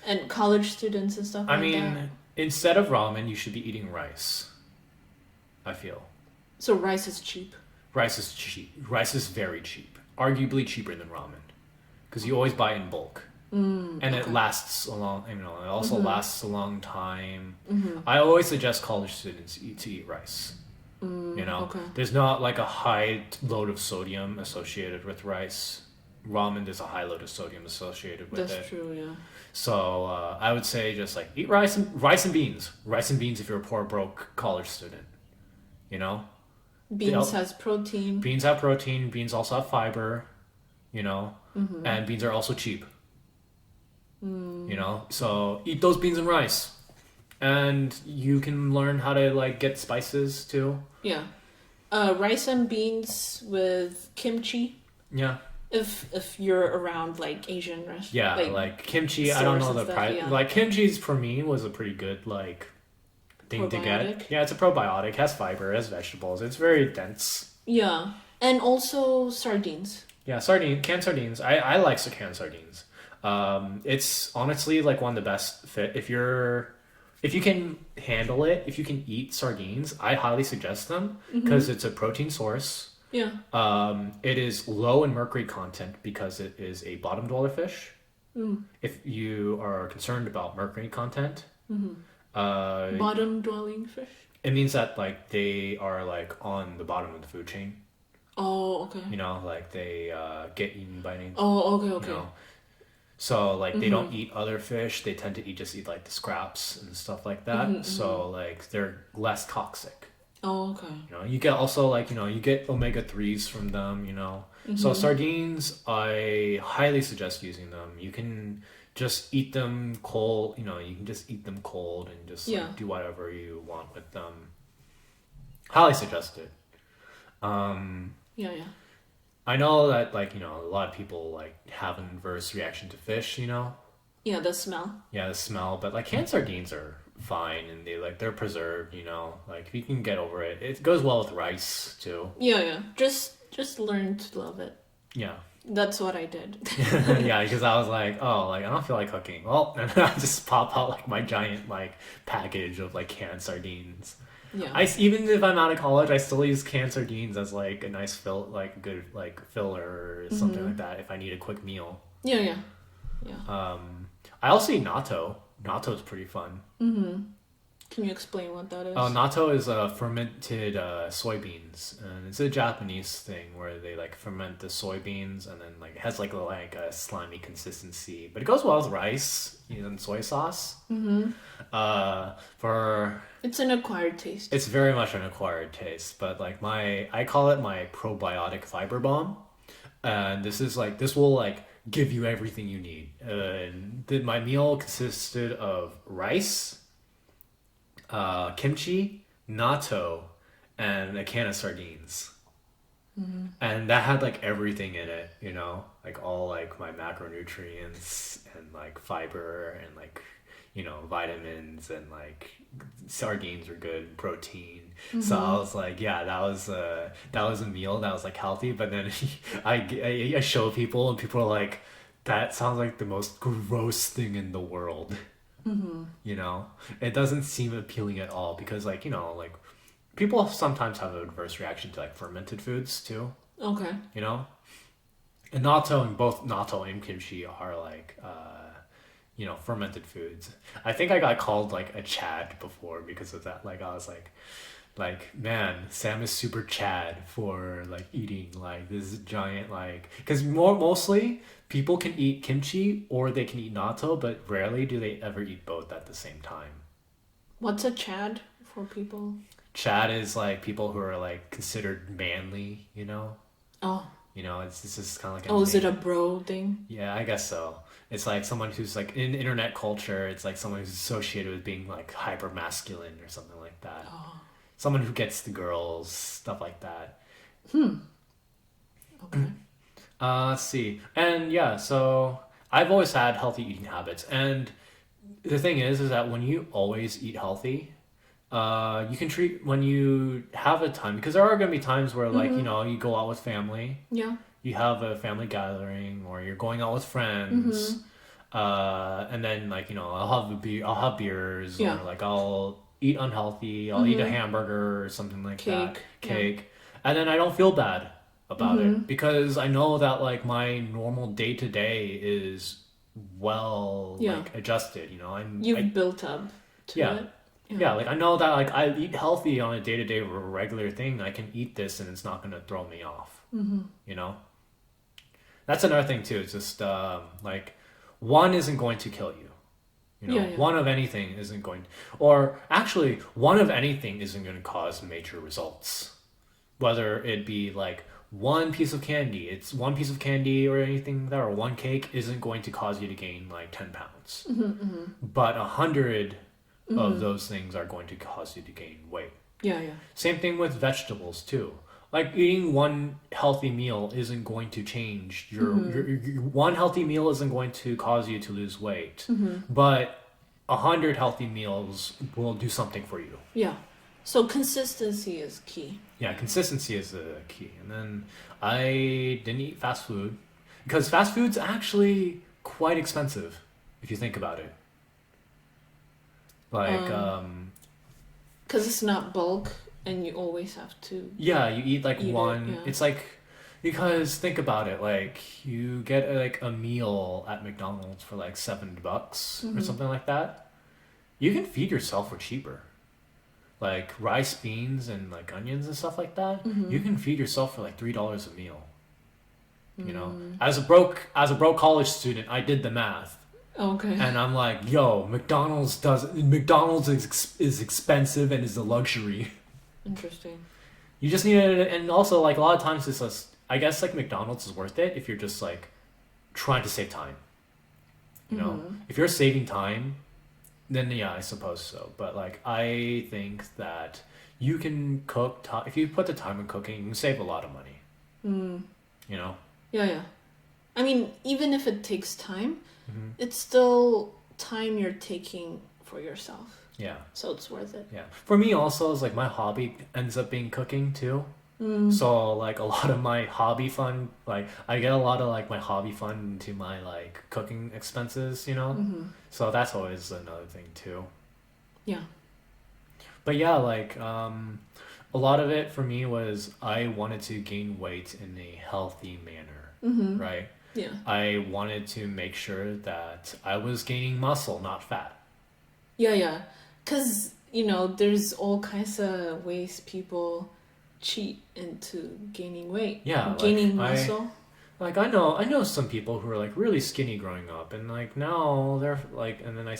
and college students and stuff I like mean, that. instead of ramen, you should be eating rice. I feel. So rice is cheap. Rice is cheap. Rice is very cheap. Arguably cheaper than ramen. Because you always buy it in bulk. And it okay. lasts a long, it also lasts a long time. I always suggest college students to eat rice. Okay. There's not like a high load of sodium associated with rice. Ramen, there's a high load of sodium associated with That's it. true, yeah. So I would say just like eat rice and beans. Rice and beans if you're a poor broke college student. Beans has protein. Beans have protein. Beans also have fiber. And beans are also cheap. So eat those beans and rice. And you can learn how to like get spices too. Yeah. Rice and beans with kimchi. Yeah. If you're around like Asian restaurants. Yeah, like kimchi, I don't know the price. Yeah. Like kimchi's for me was a pretty good like thing to Probiotic. get. Yeah, it's a probiotic, has fiber, has vegetables. It's very dense. Yeah. And also sardines. Yeah, canned sardines. I like canned sardines. It's honestly like one of the best fit if you can handle it, if you can eat sardines, I highly suggest them because it's a protein source. Yeah. It is low in mercury content because it is a bottom dweller fish. If you are concerned about mercury content, Bottom dwelling fish. it means that like they are like on the bottom of the food chain. Oh, okay. You know, like they get eaten by anything. Oh, okay, okay. You know? So like they don't eat other fish. They tend to just eat like the scraps and stuff like that. So like they're less toxic. Oh, okay. You know, you get also like, you know, you get omega-3s from them, you know. So sardines, I highly suggest using them. You can just eat them cold, you know, you can just eat them cold and just like, do whatever you want with them. Highly suggest it. Yeah. I know that like, you know, a lot of people like have an adverse reaction to fish, you know. Yeah, the smell. Yeah, the smell, but like canned sardines are fine and they're preserved, you know. Like if you can get over it, it goes well with rice too. Yeah. Just learn to love it. Yeah. That's what I did. Yeah, because I was like, oh, like I don't feel like cooking. Well, and I just pop out like my giant like package of like canned sardines. Yeah. Even if I'm out of college, I still use canned sardines as like a nice good like filler or something like that if I need a quick meal. Yeah. I also eat natto. Natto is pretty fun. Can you explain what that is? Natto is fermented soybeans, and it's a Japanese thing where they like ferment the soybeans, and then like it has like a slimy consistency, but it goes well with rice and soy sauce. It's an acquired taste. It's very much an acquired taste, but like I call it my probiotic fiber bomb, and this will like give you everything you need. My meal consisted of rice, kimchi, natto, and a can of sardines. And that had like everything in it, you know, like all like my macronutrients and like fiber and like, you know, vitamins, and like sardines are good protein. So I was like, yeah, that was a meal that was like healthy. But then I show people and people are like, that sounds like the most gross thing in the world. You know, it doesn't seem appealing at all because like, you know, like people sometimes have an adverse reaction to like fermented foods too. Okay. You know, and both natto and kimchi are like you know, fermented foods. I think I got called like a Chad before because of that. Like I was like man, Sam is super Chad for like eating like this giant like, because mostly people can eat kimchi or they can eat natto, but rarely do they ever eat both at the same time. What's a Chad for people? Chad is like people who are like considered manly, you know. Oh. You know, it's just kind of like. Oh, is it a bro thing? Yeah, I guess so. It's like someone who's like in internet culture. It's like someone who's associated with being like hyper masculine or something like that. Oh. Someone who gets the girls, stuff like that. Okay. Let's see. And yeah, so I've always had healthy eating habits, and the thing is that when you always eat healthy, you can treat when you have a time, because there are going to be times where like, you know, you go out with family. Yeah. You have a family gathering or you're going out with friends. And then like, you know, I'll have beers or like I'll eat unhealthy. I'll eat a hamburger or something like that. Cake. And then I don't feel bad about it because I know that like my normal day to day is like adjusted, you know, and you've built up to it. Yeah, like I know that like I eat healthy on a day-to-day regular thing. I can eat this and it's not going to throw me off. You know? That's another thing too. It's just like one isn't going to kill you. You know, one of anything isn't going, or actually one of anything isn't going to cause major results. Whether it be like one piece of candy, or anything like that, or one cake isn't going to cause you to gain like 10 pounds. But 100 of those things are going to cause you to gain weight. Yeah, yeah. Same thing with vegetables too. Like eating one healthy meal isn't going to change your one healthy meal isn't going to cause you to lose weight, but 100 healthy meals will do something for you. Yeah. So consistency is key. Yeah, consistency is the key. And then I didn't eat fast food because fast food's actually quite expensive if you think about it. Like, Because it's not bulk and you always have to. yeah, you eat like Eat it, one. yeah. It's like, because think about it, like you get like a meal at McDonald's for like $7 or something like that. You can feed yourself for cheaper. Like rice, beans, and like onions and stuff like that. You can feed yourself for like $3 a meal. You know, as a broke college student, I did the math. Okay. And I'm like, yo, McDonald's is expensive and is a luxury. Interesting. You just need it, and also like a lot of times it's just, I guess like McDonald's is worth it if you're just like trying to save time. You know, if you're saving time, then yeah, I suppose so. But like I think that you can cook if you put the time in cooking, you can save a lot of money. You know. Yeah, yeah. I mean, even if it takes time, it's still time you're taking for yourself. Yeah. So it's worth it. Yeah. For me also, it's like my hobby ends up being cooking too. So like a lot of my hobby fund, like I get a lot of like my hobby fund into my like cooking expenses, you know? So that's always another thing too. Yeah. But yeah, like a lot of it for me was I wanted to gain weight in a healthy manner, right? Yeah. I wanted to make sure that I was gaining muscle, not fat. Yeah, yeah. Because, you know, there's all kinds of ways people cheat into gaining weight. Yeah, Gaining like, muscle. I know some people who are like really skinny growing up, and like now they're like, and then I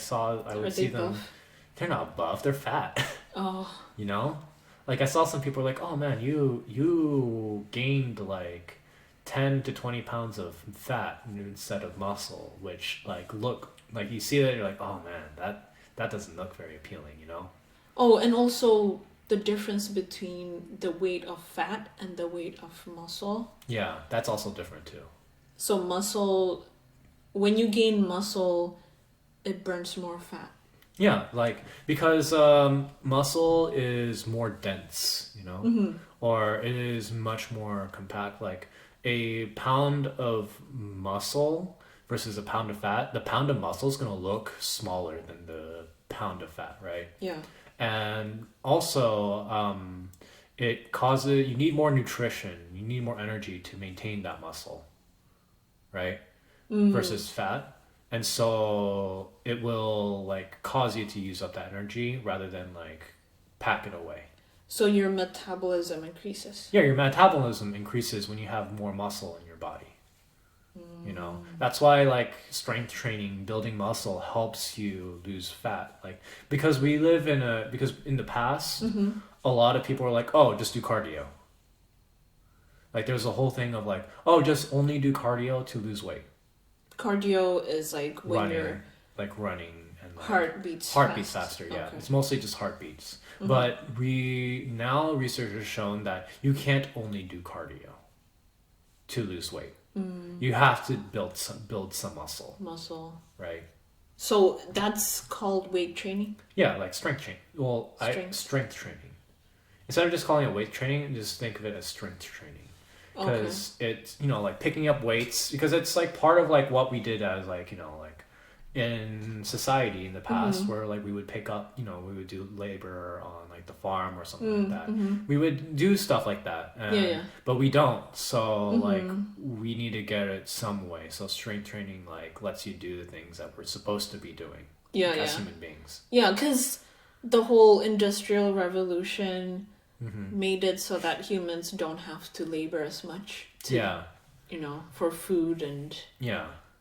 would see them. Buff? They're not buff, they're fat. Oh. You know, like I saw some people like, oh man, you gained like 10 to 20 pounds of fat instead of muscle, which like look like you see that you're like, oh man, that doesn't look very appealing, you know. Oh, and also the difference between the weight of fat and the weight of muscle. Yeah, that's also different too. So muscle, when you gain muscle, it burns more fat. Yeah, like because muscle is more dense, you know, or it is much more compact. Like a pound of muscle versus a pound of fat, the pound of muscle is going to look smaller than the pound of fat, right? Yeah. And also, you need more nutrition, you need more energy to maintain that muscle, right? Versus fat. And so it will like cause you to use up that energy rather than like pack it away. So your metabolism increases. Yeah, your metabolism increases when you have more muscle in your body. You know, that's why like strength training, building muscle helps you lose fat. Like because in the past, a lot of people are like, oh, just do cardio. Like there's a whole thing of like, oh, just only do cardio to lose weight. Cardio is like when your running and like, heart beats faster. Yeah, Okay. it's mostly just heartbeats. But research has shown that you can't only do cardio to lose weight. You have to build some muscle, right? So that's called weight training. Yeah, like strength training. Well, strength training. Instead of just calling it weight training, just think of it as strength training. Because it's, you know, like picking up weights, because it's like part of like what we did as like, you know, like in society in the past where like we would pick up, you know, we would do labor on like the farm or something like that. We would do stuff like that. But we don't. So like we need to get it some way. So strength training like lets you do the things that we're supposed to be doing as human beings. Yeah, because the whole Industrial Revolution made it so that humans don't have to labor as much to, you know, for food and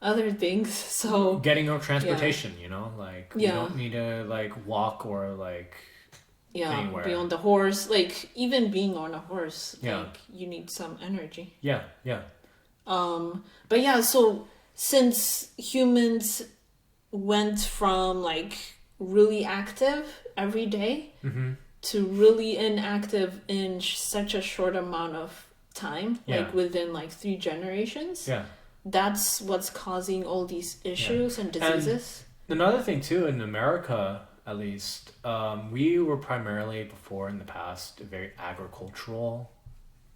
other things. So getting no transportation, you know, like you don't need to like walk or like anywhere. Be on the horse, like even being on a horse, like you need some energy. But yeah, so since humans went from like really active every day to really inactive in such a short amount of time, like within like 3 generations. Yeah. That's what's causing all these issues and diseases. And another thing too, in America at least, we were primarily before in the past a very agricultural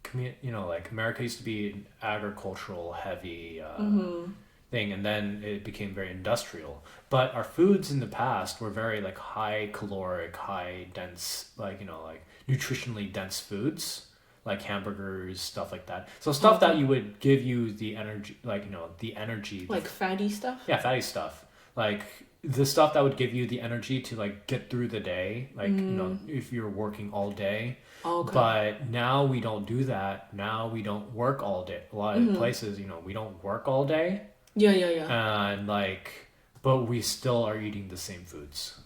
community. You know, like America used to be an agricultural heavy thing, and then it became very industrial. But our foods in the past were very like high caloric, high dense, like, you know, like nutritionally dense foods, like hamburgers, stuff like that. So stuff that you would give you the energy, like, you know, the energy, like fatty stuff. Yeah, fatty stuff, like the stuff that would give you the energy to like get through the day, like, you know, if you're working all day. Okay. But now we don't do that. Now we don't work all day. A lot of places, you know, we don't work all day. Yeah. And like, but we still are eating the same foods.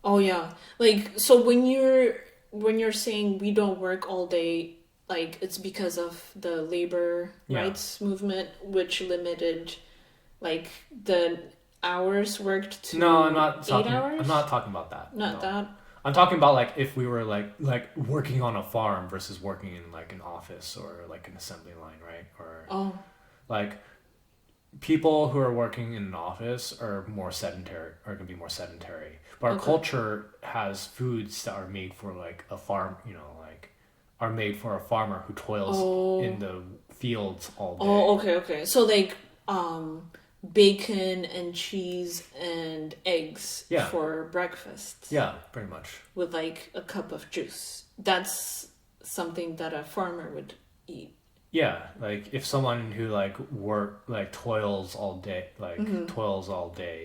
Oh yeah. Like, so when you're saying we don't work all day, like it's because of the labor rights movement, which limited like the hours worked to No, I'm not 8 talking, hours? I'm not talking about that. Not No. that. I'm talking about like if we were like working on a farm versus working in like an office or like an assembly line, right? Or like people who are working in an office are more sedentary, are gonna be more sedentary. But our culture has foods that are made for like a farm, you know, like are made for a farmer who toils in the fields all day. Oh, okay. So like bacon and cheese and eggs for breakfast. Yeah, pretty much. With like a cup of juice. That's something that a farmer would eat. Yeah, like if someone who like toils all day,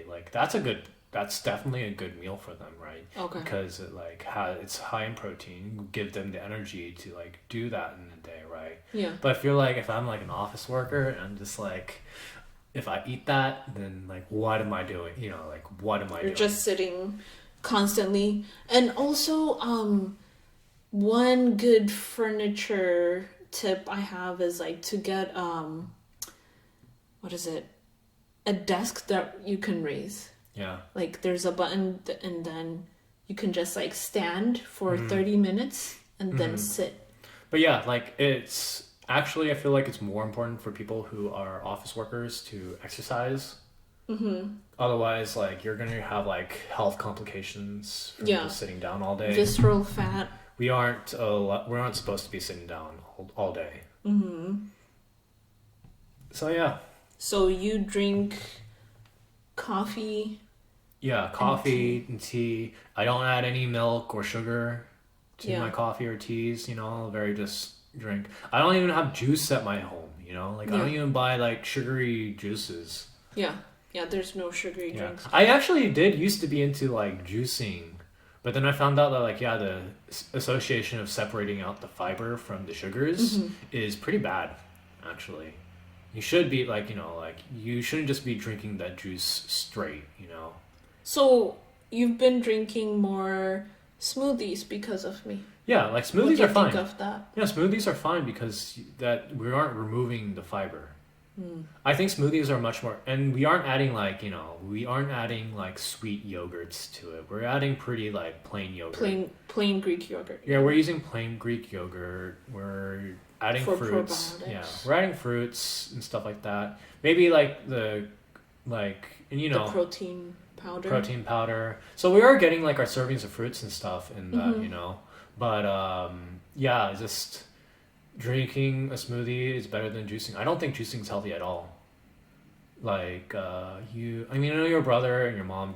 like that's definitely a good meal for them, right? Okay. Because it like it's high in protein, give them the energy to like do that in the day, right? Yeah. But if I'm like an office worker and I'm just like, if I eat that, then like what am I doing? You know, like what am I doing? You're just sitting constantly. And also, one good furniture tip I have is like to get what is it? A desk that you can raise. Yeah. Like there's a button and then you can just like stand for 30 minutes and then sit. But yeah, like it's actually, I feel like it's more important for people who are office workers to exercise. Otherwise, like you're gonna have like health complications from just sitting down all day. Visceral fat. We aren't supposed to be sitting down all day. So yeah. So you drink coffee. Yeah, coffee and tea. I don't add any milk or sugar to my coffee or teas. You know, very just drink. I don't even have juice at my home. You know, like I don't even buy like sugary juices. Yeah, there's no sugary drinks. I actually used to be into like juicing, but then I found out that like the association of separating out the fiber from the sugars is pretty bad, actually. You should be like, you know, like you shouldn't just be drinking that juice straight, you know. So you've been drinking more smoothies because of me. Yeah, like smoothies are fine. What do you think of that? Yeah, smoothies are fine because that we aren't removing the fiber. I think smoothies are much more, and we aren't adding like, you know, sweet yogurts to it. We're adding pretty like plain yogurt. Plain Greek yogurt. Yeah, we're using plain Greek yogurt. We're adding fruits. Probiotics. Yeah, we're adding fruits and stuff like that. Maybe like the protein powder. Protein powder. So we are getting like our servings of fruits and stuff in that, you know. But just drinking a smoothie is better than juicing. I don't think juicing is healthy at all. Like I know your brother and your mom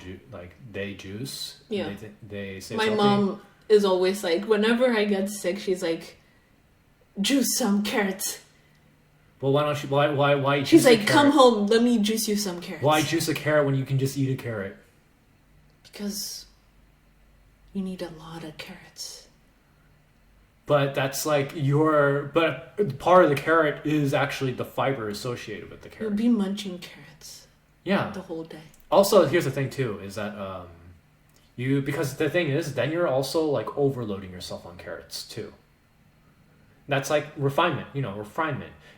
they juice. Yeah. They say my mom is always like, whenever I get sick, she's like, juice some carrots. Well, why don't you? Why? She's like, come home, let me juice you some carrots. Why juice a carrot when you can just eat a carrot? Because you need a lot of carrots. But that's like but part of the carrot is actually the fiber associated with the carrot. You'll be munching carrots. Yeah. The whole day. Also, here's the thing too, is that because the thing is, then you're also like overloading yourself on carrots too. That's like refinement.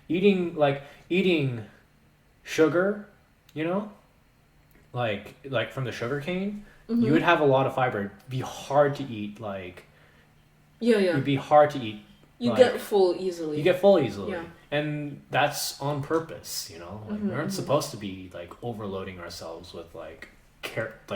Eating sugar, you know, like from the sugar cane you would have a lot of fiber. It'd be hard to eat like Yeah, yeah. it'd be hard to eat. You like, get full easily. You get full easily. Yeah. And that's on purpose, you know? Like we aren't supposed to be like overloading ourselves with like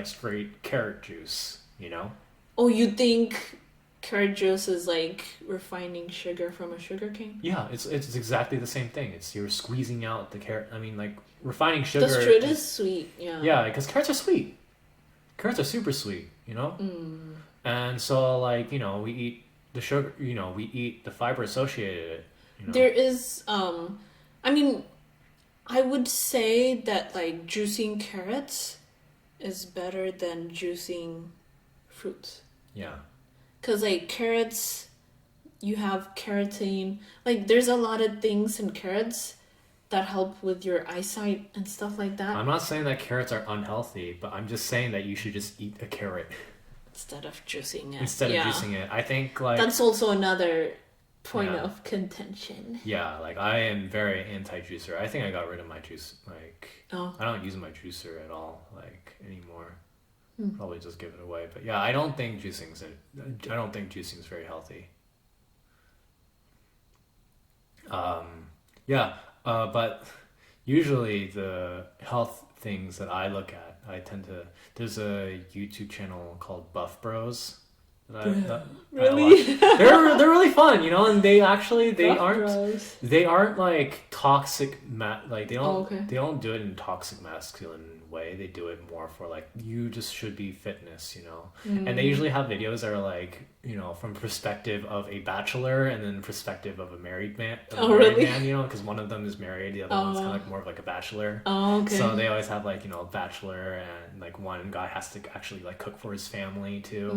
straight carrot juice, you know? Oh, you think carrot juice is like refining sugar from a sugar cane? Yeah, it's exactly the same thing. It's you're squeezing out the carrot. I mean, like refining sugar. That's true. It is sweet. Yeah. Yeah, because carrots are sweet. Carrots are super sweet, you know? And so like, you know, we eat the sugar, you know, we eat the fiber associated, you know? There is I mean, I would say that like juicing carrots is better than juicing fruits. Yeah. Cuz like carrots, you have carotene. Like there's a lot of things in carrots that help with your eyesight and stuff like that. I'm not saying that carrots are unhealthy, but I'm just saying that you should just eat a carrot Instead of juicing it. instead of juicing it. I think like That's also another point Yeah. of contention. yeah, like I am very anti-juicer. I think I got rid of my juice. Like Oh. I don't use my juicer at all like anymore. Probably just give it away. But yeah, I don't think juicing's very healthy. Yeah, but usually the health things that I look at, there's a YouTube channel called Buff Bros that I Really? watch. They're really fun, you know, and they Buff aren't Bros. they aren't like toxic like they don't Oh, okay. they don't do it in toxic masculine way. They do it more for like you just should be fitness, you know. And they usually have videos that are like, you know, from perspective of a bachelor and then perspective of a married man. Really? You know, because one of them is married, the other one's kind of like more of like a bachelor. Oh, okay. So they always have like, you know, a bachelor and like one guy has to actually like cook for his family too,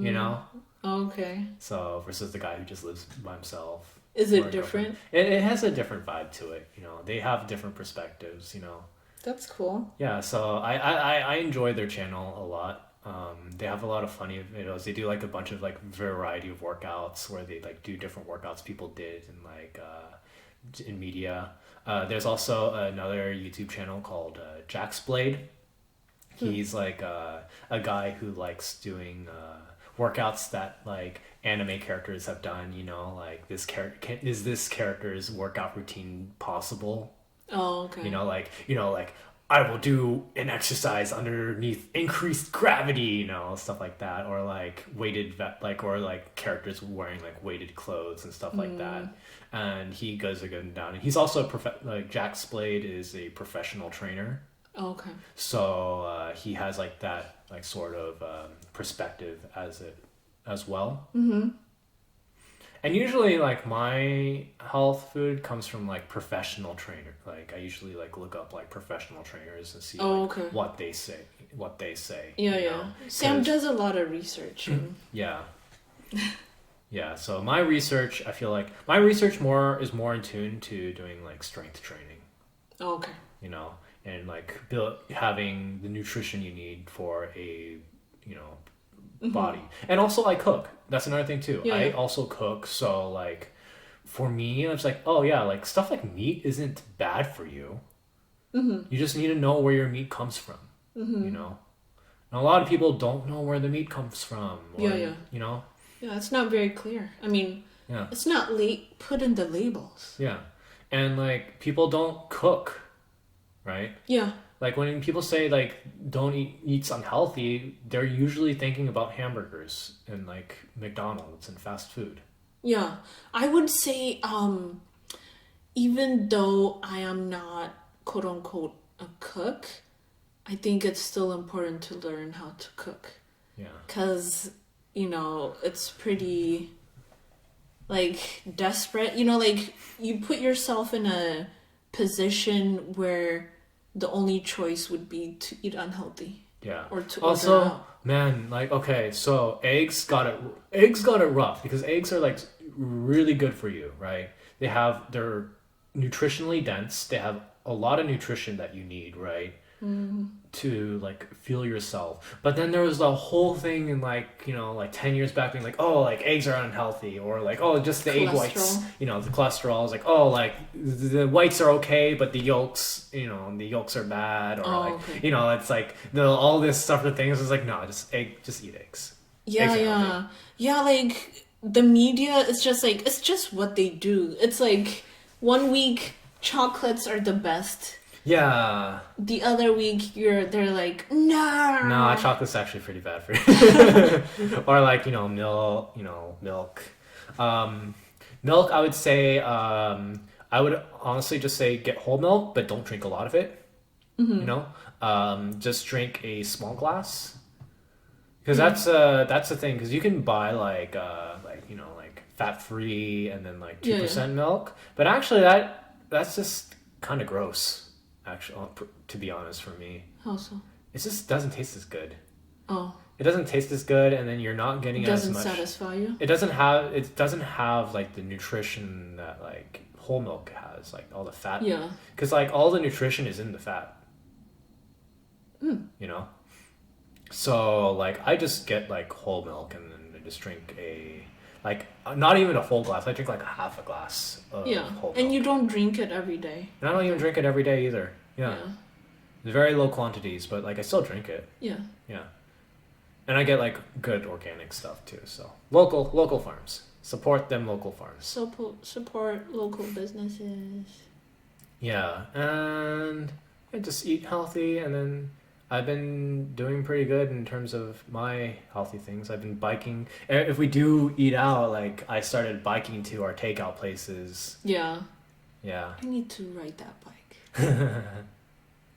you know. Okay. So versus the guy who just lives by himself. Is or it a different? girlfriend. It has a different vibe to it, you know. They have different perspectives, you know. That's cool. Yeah, so I enjoy their channel a lot. They have a lot of funny videos. They do like a bunch of like variety of workouts where they like do different workouts people did in like in media. There's also another YouTube channel called Jack's Blade. He's like a guy who likes doing workouts that like anime characters have done. You know, like this character's workout routine possible? Oh, okay. You know, like I will do an exercise underneath increased gravity, you know, stuff like that, or like or like characters wearing like weighted clothes and stuff like that. And he goes down. And he's also like Jack Splade is a professional trainer, Oh, okay. so he has like that like sort of perspective as well. And usually, like, my health food comes from, like, professional trainer. Like, I usually, like, look up, like, professional trainers and see, Oh, okay. what they say. Yeah, you yeah. know? Sam 'Cause- does a lot of research. Yeah. Yeah, so my research, I feel like, my research is more in tune to doing, like, strength training, Oh, okay. you know? And, like, having the nutrition you need for a, you know, body. And also I cook. That's another thing too. Yeah, I yeah. also cook, so like for me it's like, oh yeah, like stuff like meat isn't bad for you. You just need to know where your meat comes from. You know? And a lot of people don't know where the meat comes from. Or, Yeah, yeah. You know? Yeah, it's not very clear. I mean, Yeah. it's not put in the labels. Yeah. And like people don't cook, right? Yeah. Like when people say like don't eat unhealthy, they're usually thinking about hamburgers and like McDonald's and fast food. Yeah. I would say, even though I am not quote unquote a cook, I think it's still important to learn how to cook. Yeah. Because, you know, it's pretty, like, desperate. You know, like, you put yourself in a position where the only choice would be to eat unhealthy. Yeah. Or to also, order out. man, like okay, so eggs got it rough because eggs are like really good for you, right? They're nutritionally dense. They have a lot of nutrition that you need, right? to like feel yourself. But then there was the whole thing in like, you know, like 10 years back being like, oh, like eggs are unhealthy, or like, oh, just the egg whites, you know, the cholesterol is like, oh, like the whites are okay, but the yolks, you know, the yolks are bad, or you know, it's like all this stuff of things is like, no, just eat eggs. Yeah, like the media is just like, it's just what they do. It's like 1 week chocolates are the best. Yeah. The other week they're like, no, chocolate's actually pretty bad for you. Or like, you know, milk. Milk, I would say, I would honestly just say get whole milk, but don't drink a lot of it. You know, just drink a small glass. Because that's the thing. Because you can buy like you know, like fat free and then like 2% milk, but actually that's just kind of gross. Actually, to be honest, for me, how so? It just doesn't taste as good. Oh, it doesn't taste as good, and then you're not getting as much. Doesn't satisfy you. It doesn't have like the nutrition that like whole milk has, like all the fat. Yeah. Because like all the nutrition is in the fat. You know. So like I just get like whole milk and then I just drink like not even a full glass. I drink like half a glass of whole milk. And you don't drink it every day. And I don't even drink it every day either. Yeah. It's very low quantities, but like I still drink it. Yeah. Yeah. And I get like good organic stuff too. So local farms. Support them local farms. Support local businesses. Yeah. And I just eat healthy, and then I've been doing pretty good in terms of my healthy things. I've been biking. If we do eat out, like I started biking to our takeout places. Yeah. Yeah. I need to ride that bike.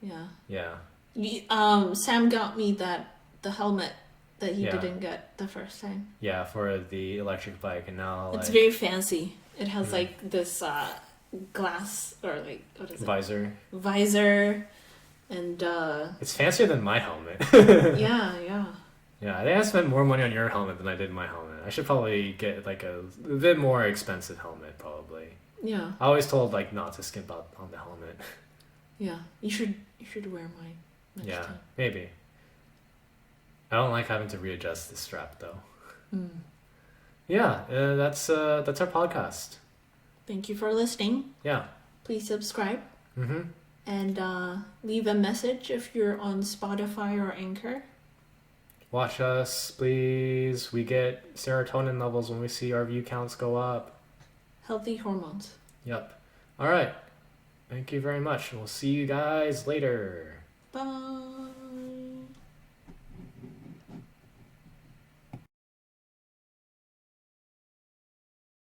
Yeah. Yeah. Sam got me the helmet that he didn't get the first time. Yeah, for the electric bike, and now it's very fancy. It has like this glass, or like what is it? Visor. And it's fancier than my helmet. Yeah. Yeah, I think I spent more money on your helmet than I did my helmet. I should probably get like a bit more expensive helmet, probably. Yeah. I always told like not to skimp out on the helmet. Yeah, you should wear mine next time. Maybe. I don't like having to readjust the strap though. Yeah, that's our podcast. Thank you for listening. Yeah. Please subscribe. And leave a message if you're on Spotify or Anchor. Watch us, please. We get serotonin levels when we see our view counts go up. Healthy hormones. Yep. All right. Thank you very much. We'll see you guys later. Bye.